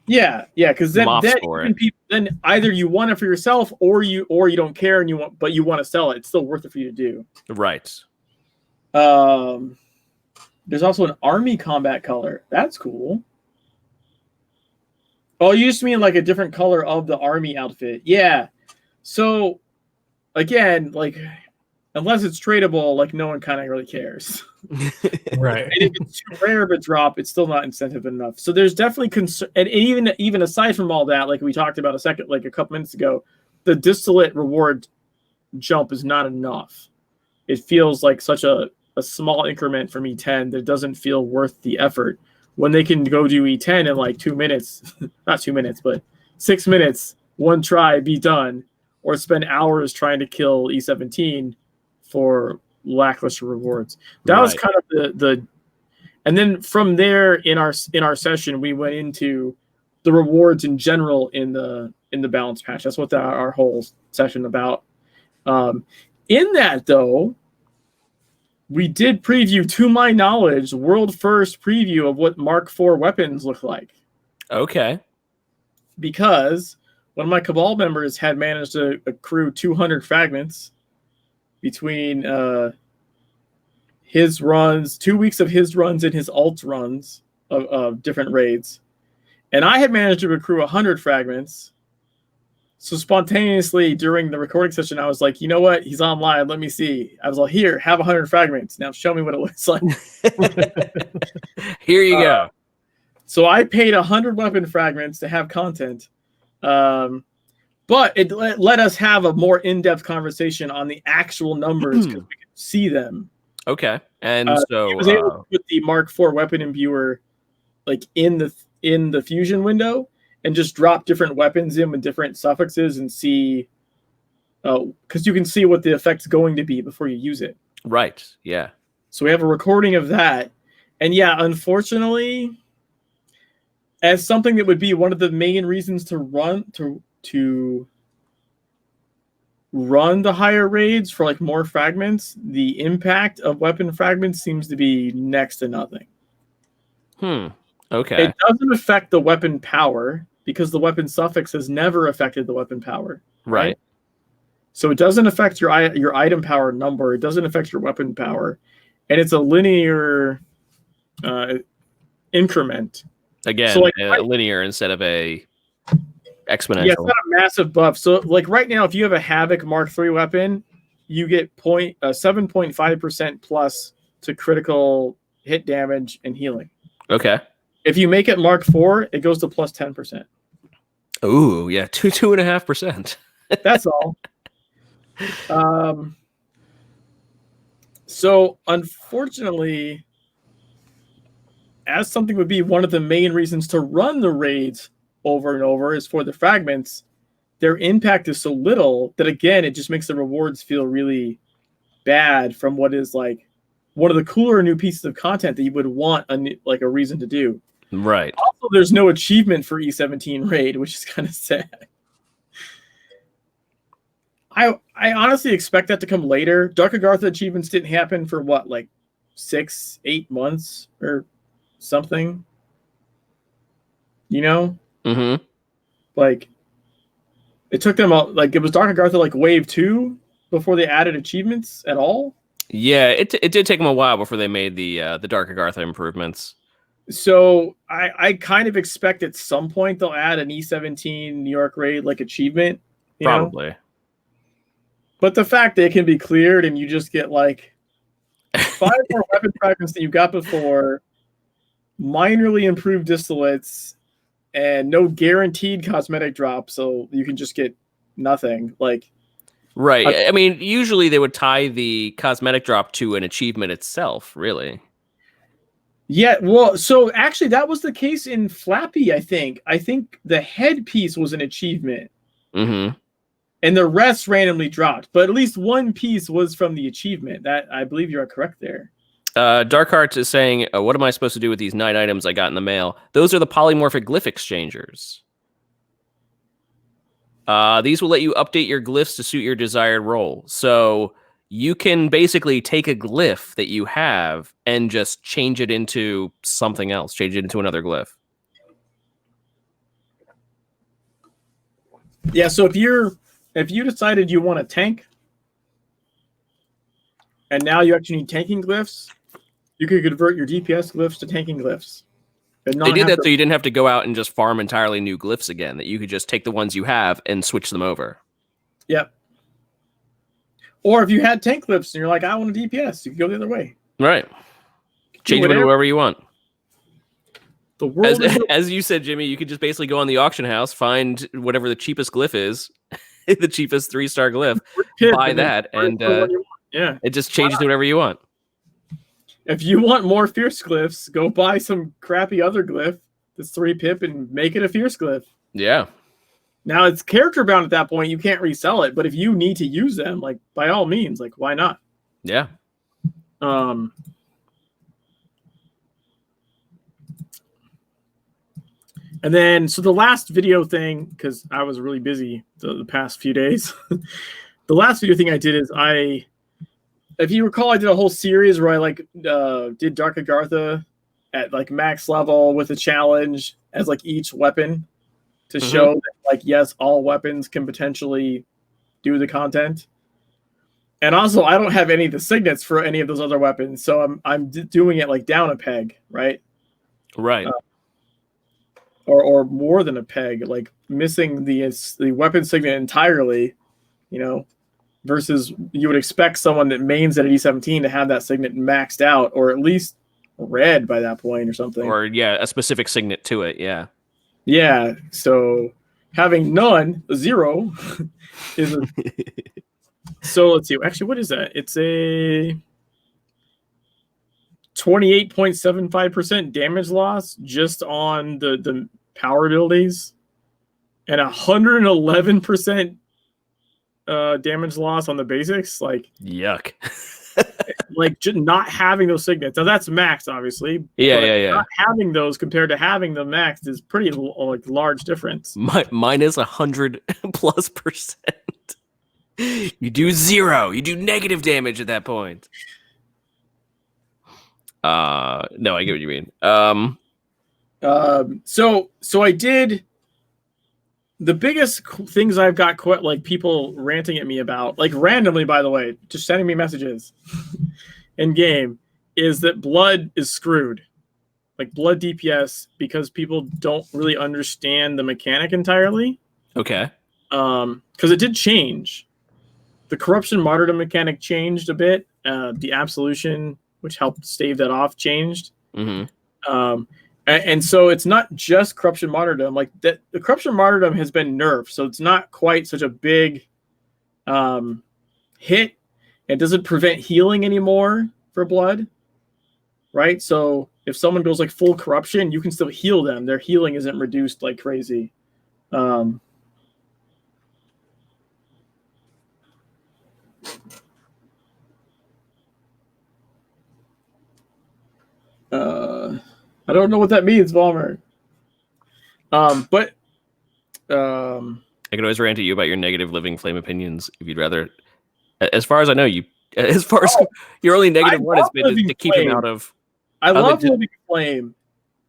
because then for it. Then either you want it for yourself or you don't care and you want to sell it. It's still worth it for you to do. Right. There's also an army combat color. That's cool. Oh, you just mean like a different color of the army outfit. Yeah. So again, like unless it's tradable, like no one kind of really cares. Right. And if it's too rare of a drop, it's still not incentive enough. So there's definitely concern. And even aside from all that, like we talked about a couple minutes ago, the distillate reward jump is not enough. It feels like such a small increment from E10 that it doesn't feel worth the effort. When they can go do E10 in like 2 minutes, not 2 minutes, but 6 minutes, one try, be done, or spend hours trying to kill E17 for lackluster rewards. That was kind of the and then from there in our session we went into the rewards in general in the balance patch. That's what our whole session about. In that though, we did preview, to my knowledge, world first preview of what Mark IV weapons look like. Okay. Because one of my Cabal members had managed to accrue 200 fragments between his runs, 2 weeks of his runs and his alt runs of different raids. And I had managed to accrue 100 fragments So spontaneously during the recording session, I was like, you know what? He's online. Let me see. I was like, here, have 100 fragments. Now show me what it looks like. Here you go. So I paid 100 weapon fragments to have content. But it let us have a more in-depth conversation on the actual numbers because we could see them. Okay. And so he was able to put the Mark IV weapon imbuer like in the fusion window and just drop different weapons in with different suffixes and see, because you can see what the effect's going to be before you use it. Right. Yeah. So we have a recording of that. And yeah, unfortunately, as something that would be one of the main reasons to run the higher raids for like more fragments, the impact of weapon fragments seems to be next to nothing. Okay. It doesn't affect the weapon power because the weapon suffix has never affected the weapon power. Right. So it doesn't affect your item power number. It doesn't affect your weapon power. And it's a linear increment. Again, so like, linear instead of a exponential. Yeah, it's not a massive buff. So like right now, if you have a Havoc Mark III weapon, you get 7.5% plus to critical hit damage and healing. Okay. If you make it Mark IV, it goes to plus 10%. Ooh, yeah, 2.5%. That's all. So unfortunately, as something would be one of the main reasons to run the raids over and over is for the fragments, their impact is so little that again, it just makes the rewards feel really bad from what is like one of the cooler new pieces of content that you would want a reason to do. Right. Also, there's no achievement for E17 raid, which is kind of sad. I honestly expect that to come later. Dark Agartha achievements didn't happen for what, like 6-8 months or something? You know? Mm-hmm. Like, it took them it was Dark Agartha like wave 2 before they added achievements at all. Yeah, it did take them a while before they made the Dark Agartha improvements. So I kind of expect at some point they'll add an E17 New York raid like achievement. Probably. Know? But the fact that it can be cleared and you just get like 5 more weapon fragments than you got before, minorly improved distillates, and no guaranteed cosmetic drop, so you can just get nothing. Like, right. I mean, usually they would tie the cosmetic drop to an achievement itself, really. Yeah, well, so actually that was the case in Flappy, I think. I think the headpiece was an achievement. Mm-hmm. And the rest randomly dropped, but at least one piece was from the achievement. That I believe you're correct there. Darkheart is saying, what am I supposed to do with these 9 items I got in the mail? Those are the polymorphic glyph exchangers. These will let you update your glyphs to suit your desired role. So you can basically take a glyph that you have and just change it into something else, change it into another glyph. Yeah, so if you decided you want a tank, and now you actually need tanking glyphs, you could convert your DPS glyphs to tanking glyphs. They did that so you didn't have to go out and just farm entirely new glyphs again, that you could just take the ones you have and switch them over. Yep. Or if you had tank glyphs and you're like, I want a DPS, you can go the other way. Right. Change it to whoever you want. The world as you said, Jimmy, you could just basically go on the auction house, find whatever the cheapest glyph is, the cheapest 3-star glyph, buy that, and it just changes to whatever you want. If you want more fierce glyphs, go buy some crappy other glyph that's 3 pip and make it a fierce glyph. Yeah. Now it's character bound at that point. You can't resell it, but if you need to use them, like by all means, like why not? Yeah. And then, so the last video thing, because I was really busy the past few days, the last video thing I did is if you recall, I did a whole series where I did Dark Agartha at like max level with a challenge as like each weapon to show that like, yes, all weapons can potentially do the content. And also I don't have any of the signets for any of those other weapons. So I'm doing it like down a peg, right? Right. or more than a peg, like missing the weapon signet entirely, you know, versus you would expect someone that mains at E17 to have that signet maxed out, or at least red by that point or something. Or yeah, a specific signet to it. Yeah. Yeah. So having none, 0, is a. So let's see. Actually, what is that? It's a 28.75% damage loss just on the power abilities, and 111% damage loss on the basics. Like, yuck. Like just not having those signets. Now that's maxed, obviously. Yeah. Not having those compared to having them maxed is pretty like large difference. Minus 100+%. You do 0. You do negative damage at that point. No, I get what you mean. So I did. The biggest things I've got quite like people ranting at me about, like randomly, by the way, just sending me messages in game, is that blood is screwed. Like blood DPS, because people don't really understand the mechanic entirely. Okay. Because it did change. The corruption martyrdom mechanic changed a bit. The absolution, which helped stave that off, changed. Mm-hmm. And so it's not just corruption martyrdom. Like the corruption martyrdom has been nerfed, so it's not quite such a big hit. It doesn't prevent healing anymore for blood, right? So if someone goes like full corruption, you can still heal them. Their healing isn't reduced like crazy. I don't know what that means, Valmer. But I can always rant at you about your negative living flame opinions if you'd rather. As far as I know, your only negative one has been to keep him out of. I love Living Flame.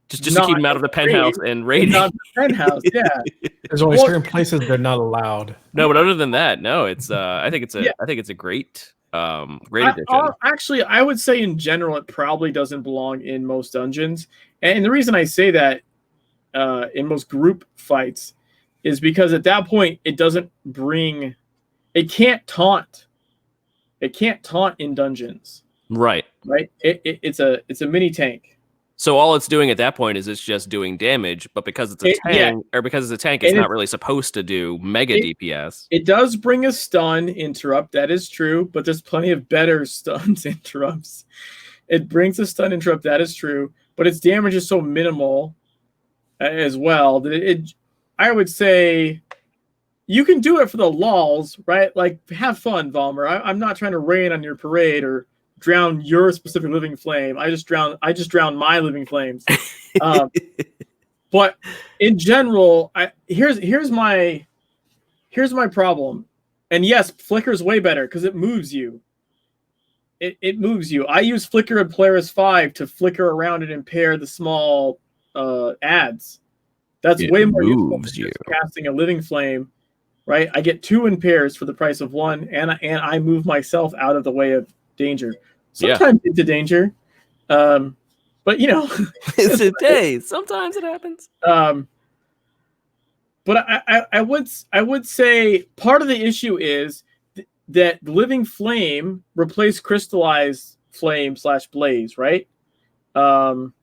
Just to keep him out of the penthouse and raiding. Not the penthouse, yeah. There's only certain places they're not allowed. No, but other than that, no. It's I think it's a great addition. Actually, I would say in general it probably doesn't belong in most dungeons, and the reason I say that in most group fights is because at that point it can't taunt. It can't taunt in dungeons. Right. It's a mini tank. So all it's doing at that point is it's just doing damage, but because it's a tank, it's not really supposed to do mega DPS. It does bring a stun interrupt, that is true, but there's plenty of better stuns interrupts. It brings a stun interrupt, that is true, but its damage is so minimal as well that I would say you can do it for the lulz, right? Like, have fun, Valmer. I'm not trying to rain on your parade or drown your specific living flame. I just drown my living flames. But in general, here's my problem. And yes, Flicker's way better because it moves you. It moves you. I use Flicker in Polaris 5 to flicker around and impair the small ads. That's way more useful than just casting a living flame, right? I get 2 impairs for the price of 1, and I move myself out of the way of danger. Sometimes into danger, but you know, it's a day. Sometimes it happens. But I would say part of the issue is that living flame replaced crystallized flame / blaze, right? And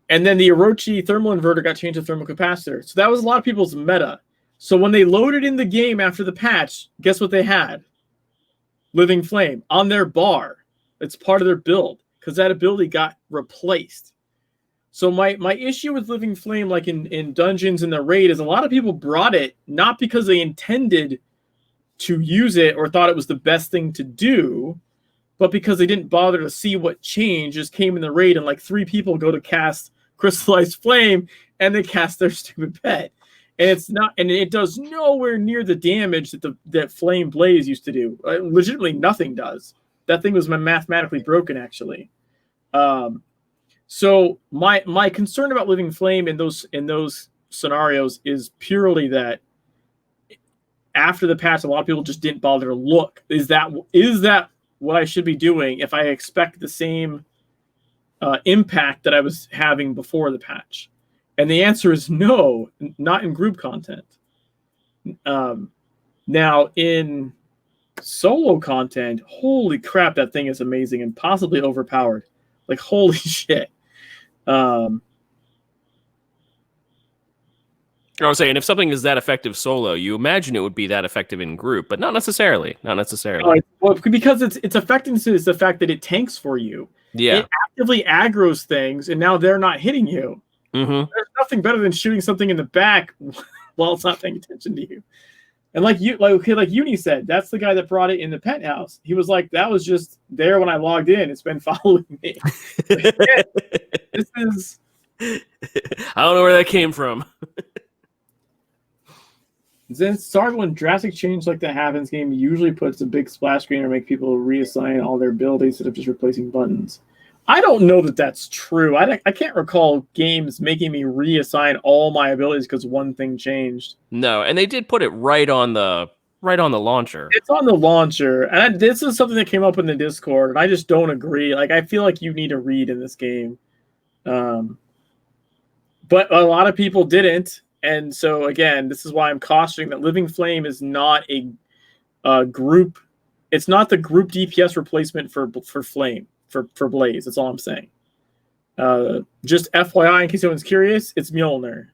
then the Orochi thermal inverter got changed to thermal capacitor. So that was a lot of people's meta. So when they loaded in the game after the patch, guess what they had? Living Flame on their bar. It's part of their build because that ability got replaced. So my issue with Living Flame, like in dungeons in the raid, is a lot of people brought it not because they intended to use it or thought it was the best thing to do, but because they didn't bother to see what change just came in the raid, and like 3 people go to cast Crystallized Flame and they cast their stupid pet. And it does nowhere near the damage that Flame Blaze used to do. Legitimately nothing does. That thing was mathematically broken, actually. So my concern about Living Flame in those scenarios is purely that after the patch, a lot of people just didn't bother to look. Is that what I should be doing if I expect the same impact that I was having before the patch. And the answer is no, not in group content. Now, in solo content, holy crap, that thing is amazing and possibly overpowered. Like, holy shit. I was saying, if something is that effective solo, you imagine it would be that effective in group, but not necessarily. Not necessarily. Well, because its effectiveness is the fact that it tanks for you. Yeah. It actively aggroes things, and now they're not hitting you. Mm-hmm. There's nothing better than shooting something in the back while it's not paying attention to you. And like Uni said, that's the guy that brought it in the penthouse. He was like, that was just there when I logged in. It's been following me. This is... I don't know where that came from. Then sorry when drastic change like that happens, game usually puts a big splash screen or make people reassign all their abilities instead of just replacing buttons. I don't know that that's true. I can't recall games making me reassign all my abilities because one thing changed. No, and they did put it right on the launcher. It's on the launcher, and this is something that came up in the Discord, and I just don't agree. Like, I feel like you need to read in this game, but a lot of people didn't, and so again, this is why I'm cautioning that Living Flame is not a group. It's not the group DPS replacement for Flame. For Blaze, that's all I'm saying. Just FYI, in case anyone's curious, it's Mjolnir.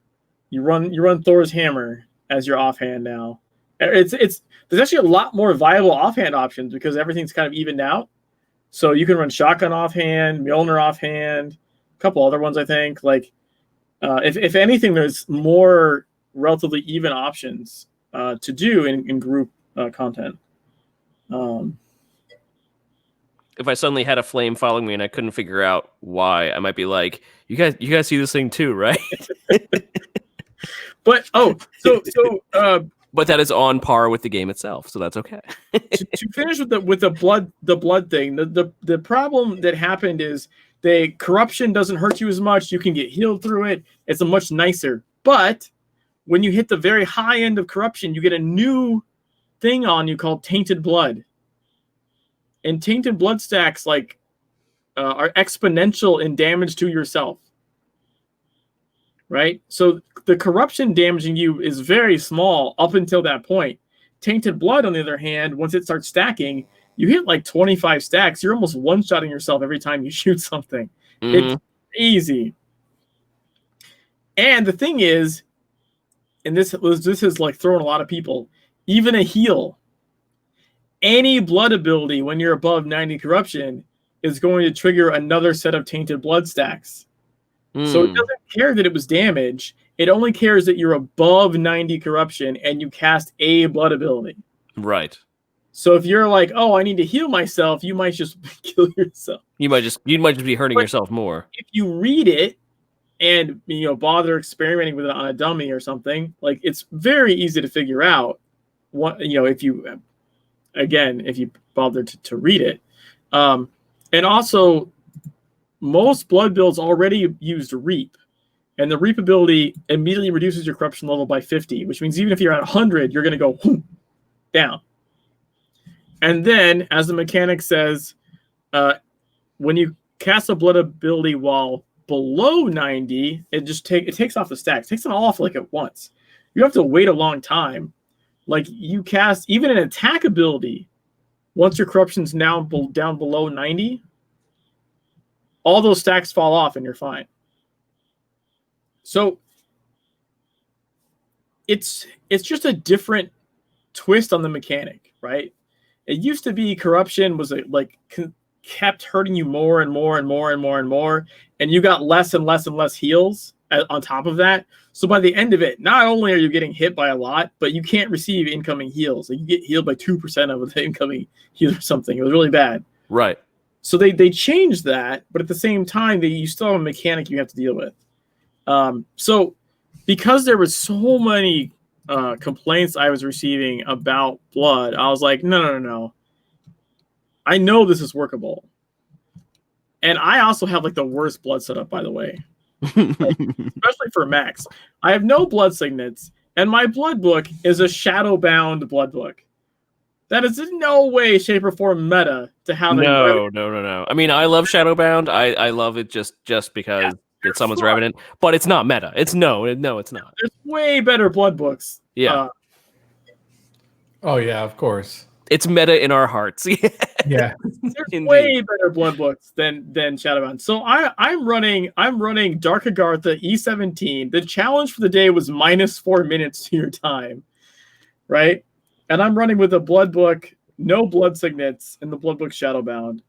You run Thor's hammer as your offhand now. There's actually a lot more viable offhand options because everything's kind of evened out. So you can run shotgun offhand, Mjolnir offhand, a couple other ones I think. Like if anything, there's more relatively even options to do in group content. If I suddenly had a flame following me and I couldn't figure out why, I might be like, "You guys see this thing too, right?" But but that is on par with the game itself, so that's okay. to finish with the blood thing, the problem that happened is the corruption doesn't hurt you as much. You can get healed through it. It's a much nicer. But when you hit the very high end of corruption, you get a new thing on you called tainted blood. And tainted blood stacks are exponential in damage to yourself, right? So the corruption damaging you is very small up until that point. Tainted blood, on the other hand, once it starts stacking, you hit like 25 stacks. You're almost one-shotting yourself every time you shoot something. Mm-hmm. It's easy. And the thing is, and this is like throwing a lot of people, even a heal. Any blood ability when you're above 90 corruption is going to trigger another set of tainted blood stacks. So it doesn't care that it was damage. It only cares that you're above 90 corruption and you cast a blood ability. Right. So if you're like, oh, I need to heal myself, you might just kill yourself. You might just be hurting yourself more. If you read it and bother experimenting with it on a dummy or something, like it's very easy to figure out what if you bother to read it. And also, most blood builds already used Reap. And the Reap ability immediately reduces your corruption level by 50, which means even if you're at 100, you're going to go down. And then, as the mechanic says, when you cast a blood ability while below 90, it takes off the stacks. It takes them all off like at once. You have to wait a long time. Like you cast even an attack ability, once your corruption's now down below 90, all those stacks fall off and you're fine. So it's just a different twist on the mechanic, right? It used to be corruption was kept hurting you more and more and more and more and more, and you got less and less and less heals on top of that. So by the end of it, not only are you getting hit by a lot, but you can't receive incoming heals. Like you get healed by 2% of the incoming heal or something. It was really bad. Right. So they changed that, but at the same time, you still have a mechanic you have to deal with. So because there was so many complaints I was receiving about blood, I was like, no. I know this is workable. And I also have like the worst blood setup, by the way. Especially for Max. I have no blood signets, and my blood book is a shadow-bound blood book. That is in no way, shape, or form meta to have No. I mean, I love Shadowbound. I love it just because it's someone's Revenant, but it's not meta. It's no, it's not. There's way better blood books. Yeah. Oh yeah, of course. It's meta in our hearts. Yeah. There's way better blood books than Shadowbound. So I'm running Dark Agartha E17. The challenge for the day was -4 minutes to your time, right? And I'm running with a blood book, no blood signets, and the blood book Shadowbound.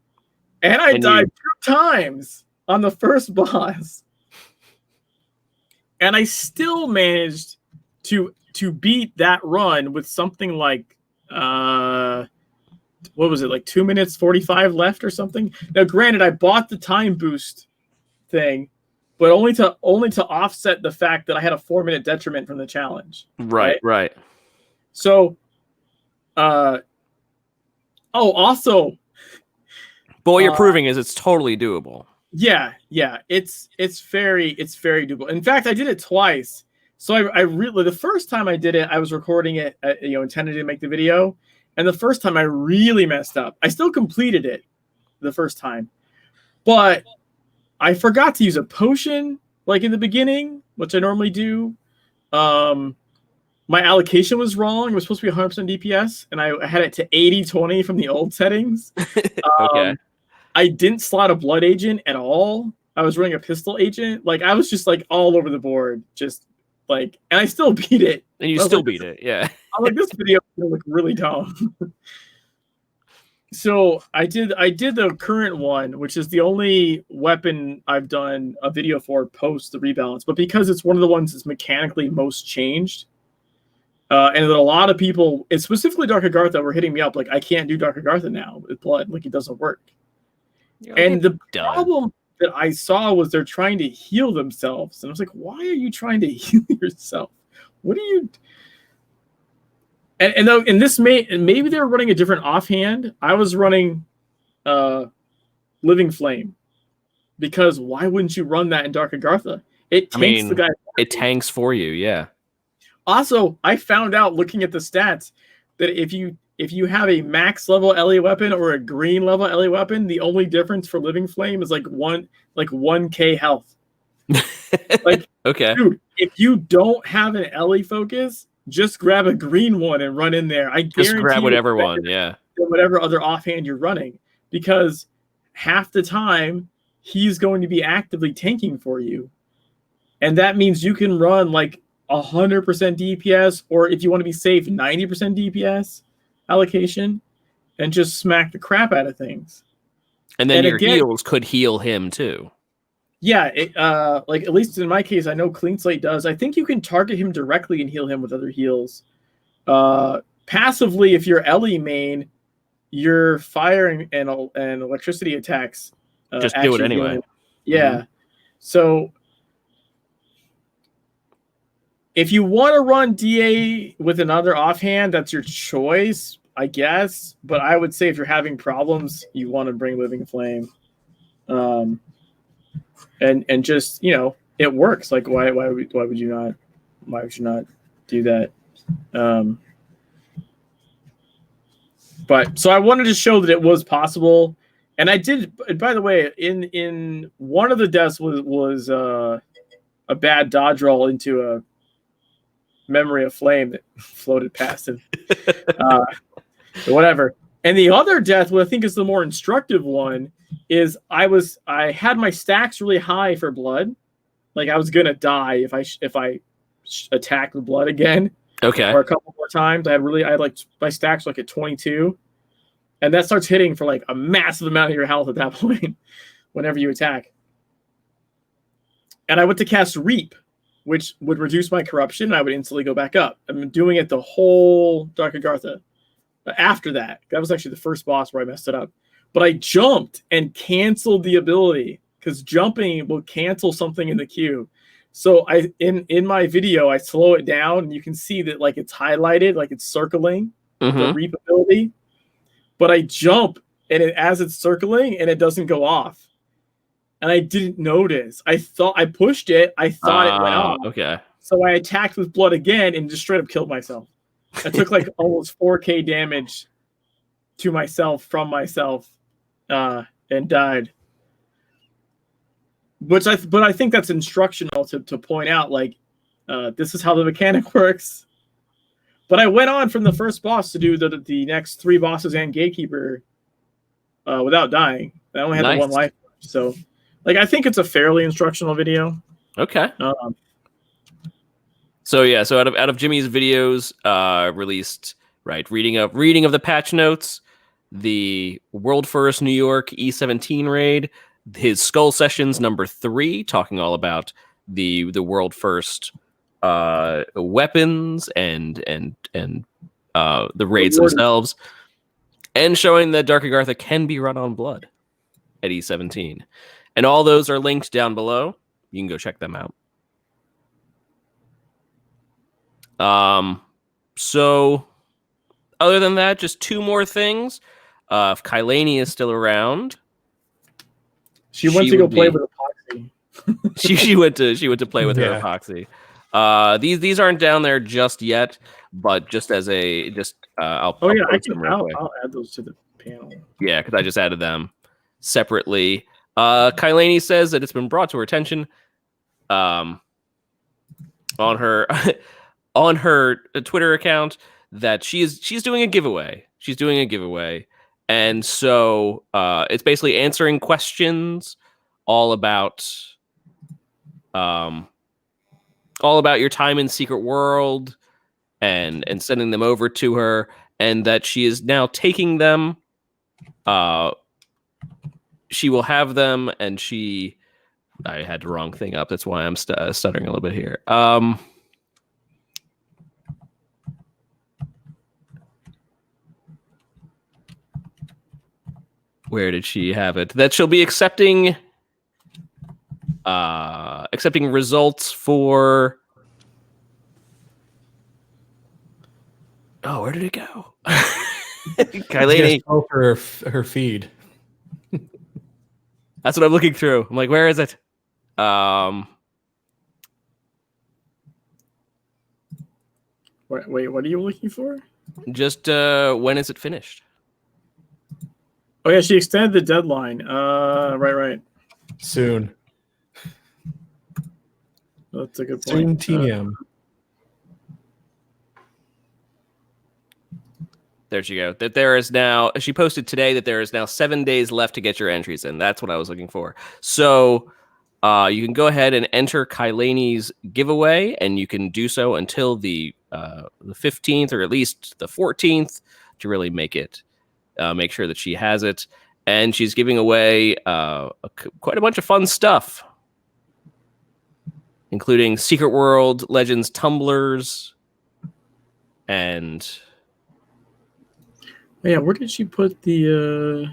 And I died 2 times on the first boss. And I still managed to beat that run with something like what was it, like 2 minutes 45 left or something? Now, granted, I bought the time boost thing, but only to offset the fact that I had a 4-minute detriment from the challenge. Right. So, also, but what you're proving is it's totally doable. Yeah, it's very doable. In fact, I did it twice. So I really, the first time I did it, I was recording it, intended to make the video, and the first time I really messed up. I still completed it the first time, but I forgot to use a potion like in the beginning, which I normally do. My allocation was wrong. It was supposed to be 100% DPS, and I had it to 80-20 from the old settings. Okay. I didn't slot a blood agent at all. I was running a pistol agent. Like, I was just like all over the board, just like, and I still beat it. And you still beat it, yeah. I'm like, this video is gonna look really dumb. So I did the current one, which is the only weapon I've done a video for post the rebalance, but because it's one of the ones that's mechanically most changed, and that a lot of people, and specifically Dark Agartha, were hitting me up like, I can't do Dark Agartha now with blood, like it doesn't work. And the problem that I saw was they're trying to heal themselves. And I was like, why are you trying to heal yourself? What are you... And though in this maybe they're running a different offhand. I was running Living Flame. Because why wouldn't you run that in Dark Agartha? It tanks the guy. It tanks for you, yeah. Also, I found out looking at the stats that if you have a max level LA weapon or a green level LA weapon, the only difference for Living Flame is like 1k health. Like, okay, dude, if you don't have an LA focus, just grab a green one and run in there. I guarantee just grab whatever one, yeah. Whatever other offhand you're running, because half the time he's going to be actively tanking for you. And that means you can run like 100% DPS, or if you want to be safe, 90% DPS allocation, and just smack the crap out of things. And then your heals could heal him too. Yeah, like at least in my case, I know Clean Slate does. I think you can target him directly and heal him with other heals. Passively, if you're Ellie main, your fire and electricity attacks just do it anyway. Yeah. Mm-hmm. So if you want to run DA with another offhand, that's your choice, I guess. But I would say if you're having problems, you want to bring Living Flame. And just, it works. Like, why would you not do that? But so I wanted to show that it was possible, and I did. By the way, in one of the deaths was a bad dodge roll into a memory of flame that floated past him. Whatever. And the other death, what I think is the more instructive one, is I had my stacks really high for blood. Like I was gonna die if I attacked with blood again. Okay. Or a couple more times. I had like my stacks like at 22. And that starts hitting for like a massive amount of your health at that point whenever you attack. And I went to cast Reap, which would reduce my corruption, and I would instantly go back up. I'm doing it the whole Dark Agartha. After that was actually the first boss where I messed it up. But I jumped and canceled the ability, because jumping will cancel something in the queue. So in my video, I slow it down, and you can see that like it's highlighted, like it's circling the Reap ability. But I jump, and as it's circling, and it doesn't go off. And I didn't notice. I thought I pushed it. I thought it went off. Okay. So I attacked with blood again and just straight up killed myself. I took like almost 4k damage to myself from myself and died. But I think that's instructional to point out, like, this is how the mechanic works. But I went on from the first boss to do the next 3 bosses and Gatekeeper without dying. I only had the 1 life. So, like, I think it's a fairly instructional video. Okay. So out of Jimmy's videos released, right, reading of the patch notes, the World First New York E17 raid, his Skull Sessions number 3, talking all about the World First weapons and the raids themselves, and showing that Dark Agartha can be run on blood at E17. And all those are linked down below. You can go check them out. So other than that, just 2 more things. If Kylani is still around, she went to go play with Epoxy. she went to play with her Epoxy. These aren't down there just yet, but just as a I'll add those to the panel. Yeah, because I just added them separately. Kylani says that it's been brought to her attention on her on her Twitter account that she's doing a giveaway. She's doing a giveaway. And so it's basically answering questions all about your time in Secret World and sending them over to her, and that she is now taking them. She will have them, and I had the wrong thing up. That's why I'm stuttering a little bit here. Where did she have it? That she'll be accepting results for. Oh, where did it go? Kylani. Over her feed. That's what I'm looking through. I'm like, where is it? Wait, what are you looking for? Just when is it finished? Oh yeah, she extended the deadline. Right. Soon. That's a good point. Soon TM. There she go. That there is now. She posted today that there is now 7 days left to get your entries in. That's what I was looking for. So you can go ahead and enter Kylani's giveaway, and you can do so until the 15th or at least the 14th to really make sure that she has it. And she's giving away quite a bunch of fun stuff, including Secret World Legends tumblers and. Yeah, where did she put the?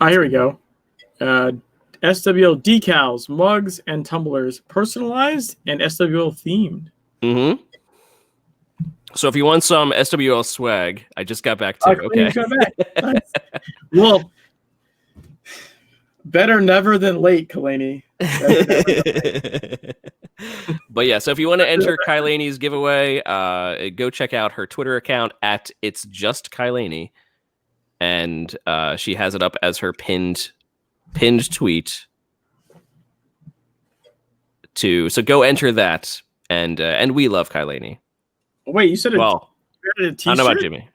Here we go. SWL decals, mugs, and tumblers, personalized and SWL themed. Mm-hmm. So if you want some SWL swag, I just got back too. Okay. Got back. Nice. Well, better never than late, Kylani. But yeah, so if you want to enter Kylani's giveaway, go check out her Twitter account at It's Just Kylani, and she has it up as her pinned tweet. So go enter that, and we love Kylani. Wait, you said a I t-shirt? don't know about Jimmy.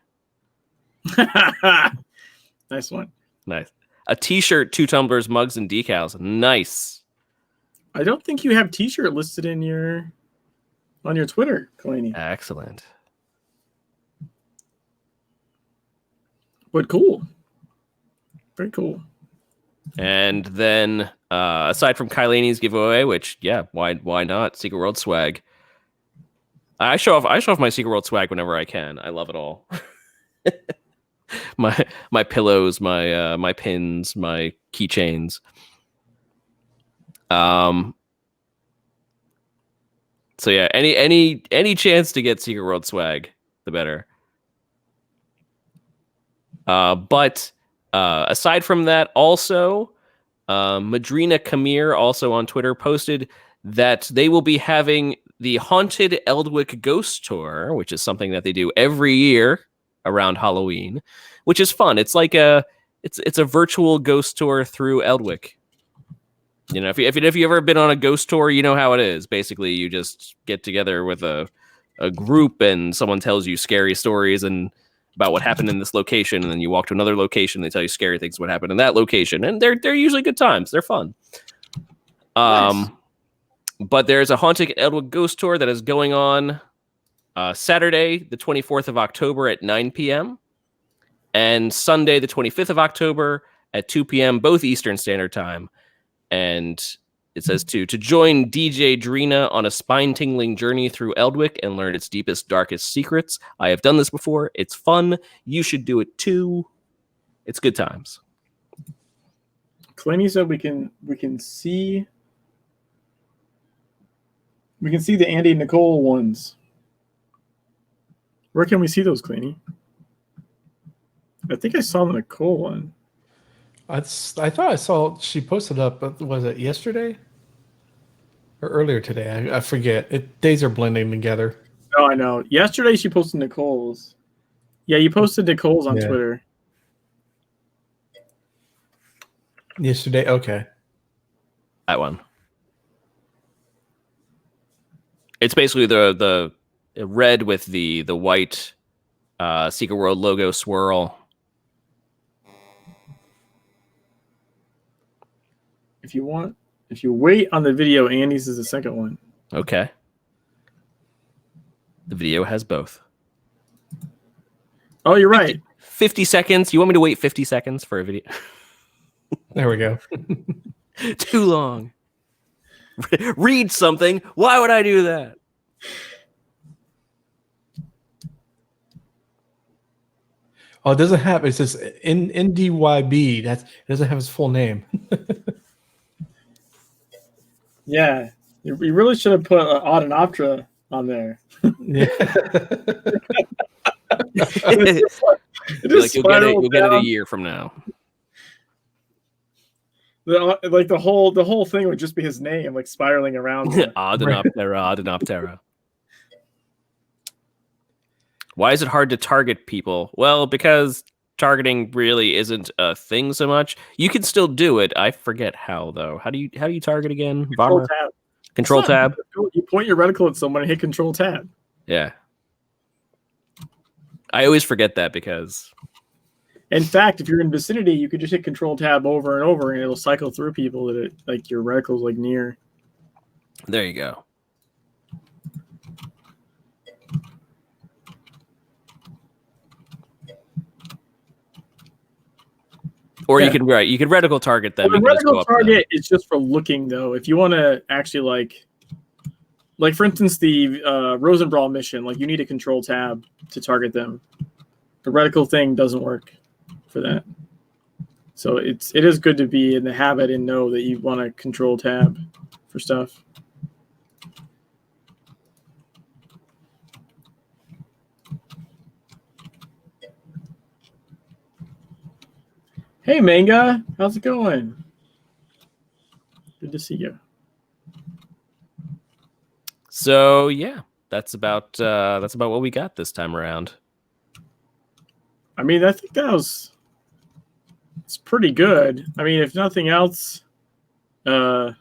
Nice one. Nice. A t-shirt, 2 tumblers, mugs, and decals. Nice. I don't think you have t-shirt listed on your Twitter, Kylani. Excellent. But cool. Very cool. And then aside from Kylani's giveaway, which why not? Secret World swag. I show off my Secret World swag whenever I can. I love it all. my pillows, my pins, my keychains. So yeah, any chance to get Secret World swag, the better. But aside from that, also Madrina Kamir, also on Twitter, posted that they will be having the Haunted Eldwick Ghost Tour, which is something that they do every year around Halloween, which is fun. It's like it's a virtual ghost tour through Eldwick. You know, if you ever been on a ghost tour, you know how it is. Basically, you just get together with a group and someone tells you scary stories and about what happened in this location, and then you walk to another location, they tell you scary things what happened in that location, and they're usually good times. They're fun. Nice. But there's a Haunted Eldwick Ghost Tour that is going on Saturday, the 24th of October at 9 p.m. and Sunday, the 25th of October at 2 p.m., both Eastern Standard Time. And it says to join DJ Drina on a spine-tingling journey through Eldwick and learn its deepest, darkest secrets. I have done this before. It's fun. You should do it too. It's good times. Clancy said we can see the Andy and Nicole ones. Where can we see those, Clancy? I think I saw the Nicole one. I thought I saw she posted up, but was it yesterday or earlier today? I forget. Days are blending together. Oh, I know. Yesterday she posted Nicole's. Yeah, you posted Nicole's on Twitter. Yesterday, okay. That one. It's basically the red with the white Secret World logo swirl. If you wait on the video, Andy's is the second one. Okay. The video has both. Oh, you're right. 50 seconds. You want me to wait 50 seconds for a video? There we go. Too long. Read something. Why would I do that? Oh, it doesn't have. It says NDYB. It doesn't have his full name. Yeah, you really should have put Audenoptera on there. Yeah. Like you'll get it a year from now. The whole thing would just be his name, like spiraling around. Audenoptera. Why is it hard to target people? Well, because targeting really isn't a thing so much. You can still do it. I forget how though. How do you target again? Control tab. Control tab. You point your reticle at someone and hit Control tab. Yeah. I always forget that because. In fact, if you're in vicinity, you could just hit Control tab over and over, and it'll cycle through people that like your reticle's like near. There you go. Or you can reticle target them. Well, the reticle target is just for looking, though. If you want to actually like for instance, the Rosenbrawl mission, like you need a Control tab to target them. The reticle thing doesn't work for that. So it is good to be in the habit and know that you want to Control tab for stuff. Hey, Manga, how's it going? Good to see you. So yeah, that's about what we got this time around. I mean, I think it's pretty good. I mean, if nothing else, you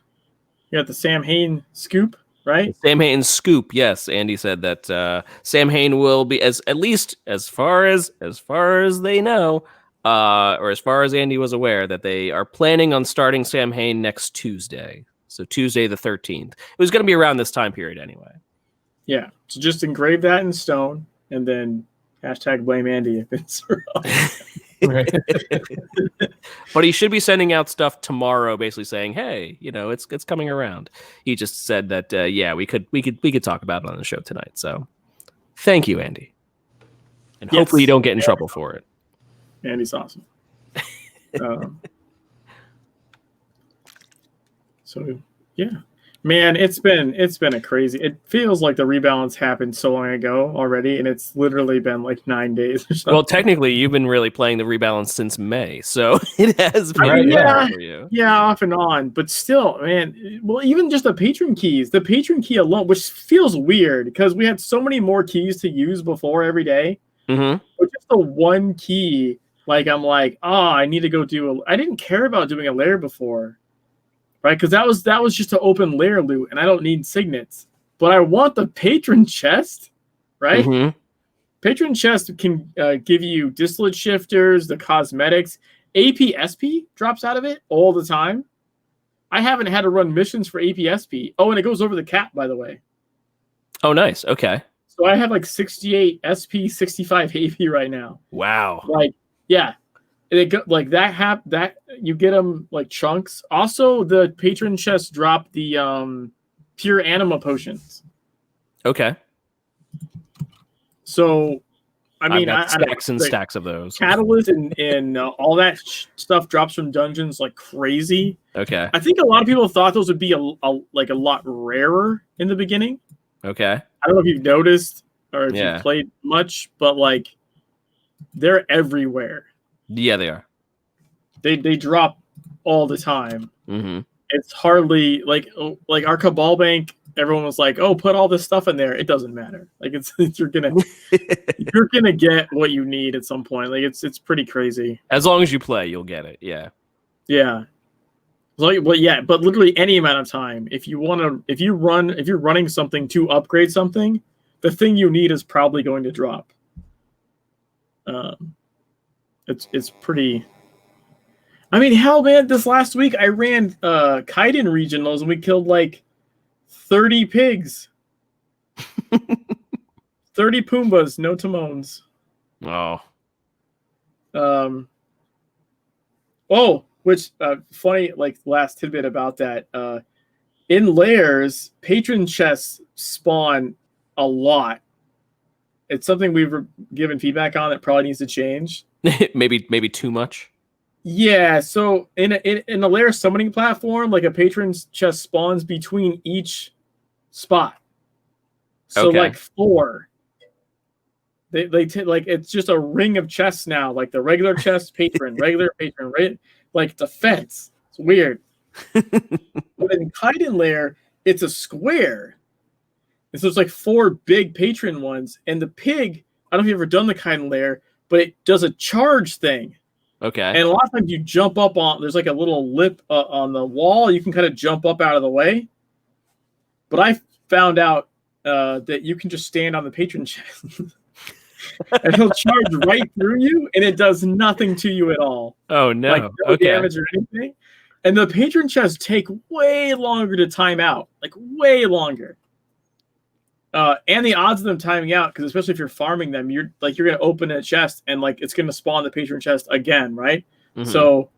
got the Sam Hain scoop, right? Sam Hain scoop, yes. Andy said that Sam Hain will be at least as far as they know. Or as far as Andy was aware, that they are planning on starting Sam Hain next Tuesday. So Tuesday the 13th. It was going to be around this time period anyway. Yeah. So just engrave that in stone and then #blame Andy if it's wrong. Right. But he should be sending out stuff tomorrow, basically saying, "Hey, it's coming around." He just said that we could talk about it on the show tonight. So thank you, Andy, and hopefully you don't get in trouble for it. Andy's awesome. So yeah, Man, it's been a crazy. It feels like the rebalance happened so long ago already, and it's literally been like 9 days or something. Well, technically, you've been really playing the rebalance since May, so it has been for you. Yeah, off and on, but still, man. Well, even just the patron keys, the patron key alone, which feels weird because we had so many more keys to use before every day. Mm-hmm. But just the one key, like I'm like, I need to go do. I didn't care about doing a lair before. Right, because that was just to open lair loot, and I don't need signets. But I want the patron chest, right? Mm-hmm. Patron chest can give you distillate shifters, the cosmetics. APSP drops out of it all the time. I haven't had to run missions for APSP. Oh, and it goes over the cap, by the way. Oh, nice. Okay. So I have like 68 SP, 65 AP right now. Wow. Like, yeah. Like that you get them like chunks. Also, the patron chest drop the pure anima potions. Okay. So, I mean, I've got stacks and stacks of those. Catalyst and all that stuff drops from dungeons like crazy. Okay. I think a lot of people thought those would be a lot rarer in the beginning. Okay. I don't know if you've noticed or if you've played much, but like they're everywhere. Yeah, they are. They drop all the time. Mm-hmm. It's hardly like our Cabal Bank. Everyone was like, "Oh, put all this stuff in there." It doesn't matter. Like you're gonna get what you need at some point. Like it's pretty crazy. As long as you play, you'll get it. Yeah. Yeah. Like, but literally any amount of time. If you're running something to upgrade something, the thing you need is probably going to drop. It's pretty. I mean, hell, man! This last week I ran Kaiden regionals and we killed like 30 pigs, 30 Pumbas, no Timones. Oh. Which funny, like last tidbit about that. In lairs, patron chests spawn a lot. It's something we've given feedback on that probably needs to change. maybe too much. Yeah, so in a lair summoning platform, like a patron's chest spawns between each spot. So like 4. They like it's just a ring of chests now, like the regular chest patron, regular patron, right? Like the fence. It's weird. But in Kaiden lair, it's a square. And so it's like 4 big patron ones, and the pig. I don't know if you've ever done the Kaiden lair, but it does a charge thing. Okay. And a lot of times you jump up on. There's like a little lip on the wall. You can kind of jump up out of the way. But I found out that you can just stand on the patron chest, and he'll charge right through you, and it does nothing to you at all. Oh no! Like no damage or anything. And the patron chests take way longer to time out, like way longer. And the odds of them timing out, because especially if you're farming them, you're gonna open a chest and like it's gonna spawn the patron chest again, right? Mm-hmm. So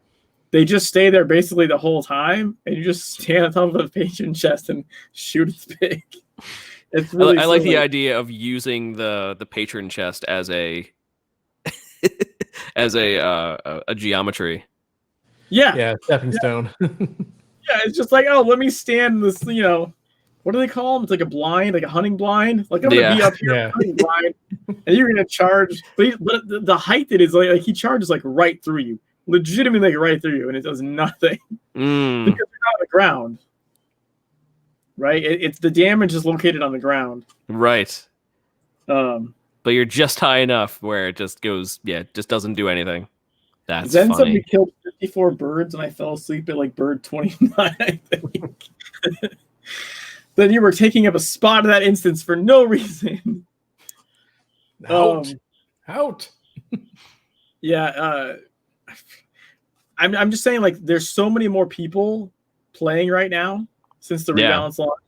they just stay there basically the whole time, and you just stand on top of a patron chest and shoot its pig. It's really I like the idea of using the patron chest as a as a geometry. Yeah, stepping stone. Yeah, it's just like, let me stand this, what do they call them? It's like a blind, like a hunting blind. Like I'm gonna be up here hunting blind, and you're gonna charge. But the height it is like he charges like right through you, legitimately like right through you, and it does nothing because you're not on the ground. Right? It's the damage is located on the ground. Right. But you're just high enough where it just goes, just doesn't do anything. That's then funny. Somebody killed 54 birds, and I fell asleep at like bird 29, I think. Then you were taking up a spot in that instance for no reason. Out. Yeah. I'm just saying, like, there's so many more people playing right now since the rebalance launch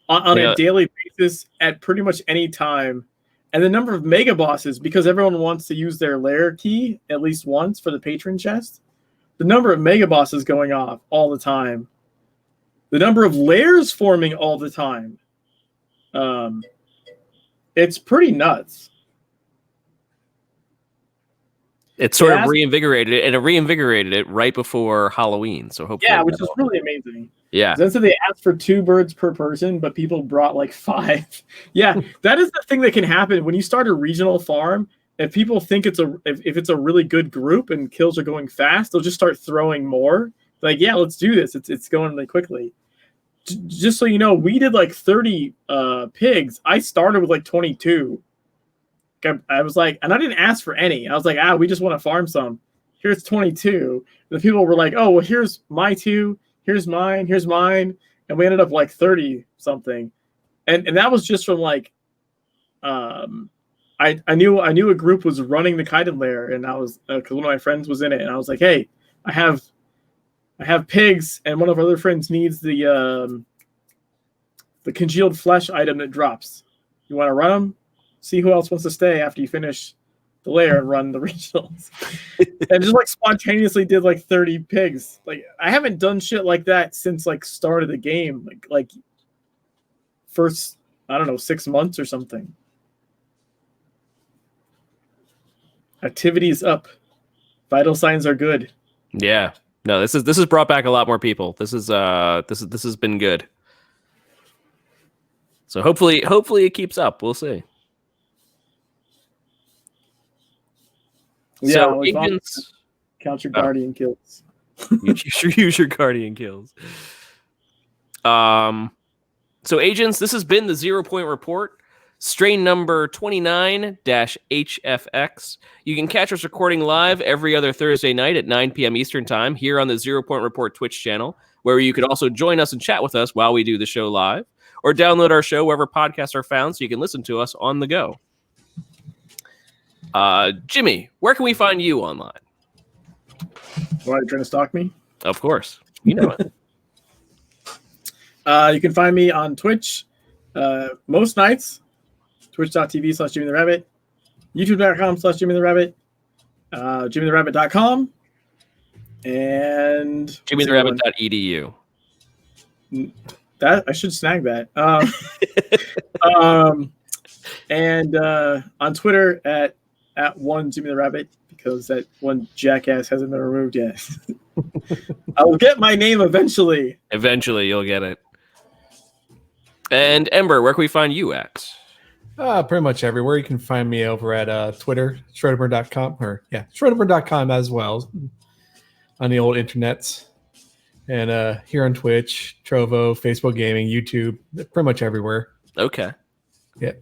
on a daily basis at pretty much any time. And the number of mega bosses, because everyone wants to use their lair key at least once for the patron chest, the number of mega bosses going off all the time. The number of lairs forming all the time. It's pretty nuts. It sort of reinvigorated it, and it reinvigorated it right before Halloween. So hopefully, which is really amazing. Yeah. Then so they asked for 2 birds per person, but people brought like 5. Yeah, that is the thing that can happen when you start a regional farm. If people think if it's a really good group and kills are going fast, they'll just start throwing more. Like, yeah, let's do this. It's going really quickly. Just so you know, we did like 30 pigs. I started with like 22. I was like, and I didn't ask for any. I was like, we just want to farm some. Here's 22. The people were like, oh, well, here's my 2. Here's mine. Here's mine. And we ended up like 30 something. And that was just from like, I knew a group was running the Kaiden lair, and I was because one of my friends was in it, and I was like, hey, I have pigs, and one of our other friends needs the congealed flesh item that drops. You want to run them? See who else wants to stay after you finish the lair and run the regionals. And just like spontaneously did like 30 pigs. Like I haven't done shit like that since like start of the game, like first, I don't know, 6 months or something. Activity is up. Vital signs are good. Yeah. No, this has brought back a lot more people. This has been good. So hopefully it keeps up. We'll see. Yeah, so agents count your guardian kills. use your guardian kills. So agents, this has been the 0 Point Report. Strain number 29-HFX. You can catch us recording live every other Thursday night at 9 p.m. Eastern Time here on the 0 Point Report Twitch channel, where you can also join us and chat with us while we do the show live, or download our show wherever podcasts are found so you can listen to us on the go. Jimmy, where can we find you online? Why are you trying to stalk me? Of course. You know it. You can find me on Twitch most nights. Twitch.tv/JimmyTheRabbit, YouTube.com/JimmyTheRabbit, JimmyTheRabbit.com, and JimmyTheRabbit.edu. That I should snag that. And on Twitter at @1JimmyTheRabbit, because that one jackass hasn't been removed yet. I will get my name eventually. Eventually, you'll get it. And Ember, where can we find you at? Pretty much everywhere. You can find me over at Twitter, Schroederburn.com, Schroederburn.com as well on the old internets. And here on Twitch, Trovo, Facebook Gaming, YouTube, pretty much everywhere. Okay. Yeah.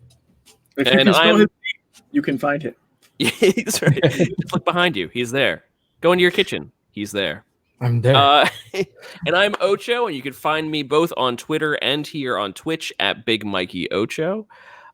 If you can spell his name, you can find him. He's right. Just look behind you. He's there. Go into your kitchen. He's there. I'm there. And I'm Ocho, and you can find me both on Twitter and here on Twitch at Big Mikey Ocho.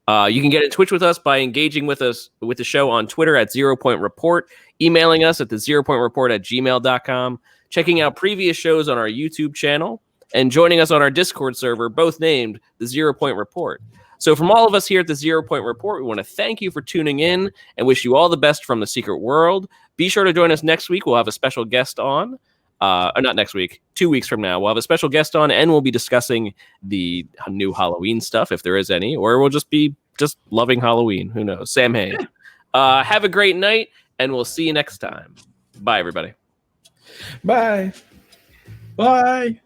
You can get in touch with us by engaging with us with the show on Twitter at 0 Point Report, emailing us at the 0pointreport@gmail.com, checking out previous shows on our YouTube channel, and joining us on our Discord server, both named the 0 Point Report. So from all of us here at the 0 Point Report, we want to thank you for tuning in and wish you all the best from the secret world. Be sure to join us next week. We'll have a special guest on. Not next week, 2 weeks from now. We'll have a special guest on, and we'll be discussing the new Halloween stuff, if there is any, or we'll just be loving Halloween. Who knows? Sam Hain. Have a great night, and we'll see you next time. Bye, everybody. Bye. Bye.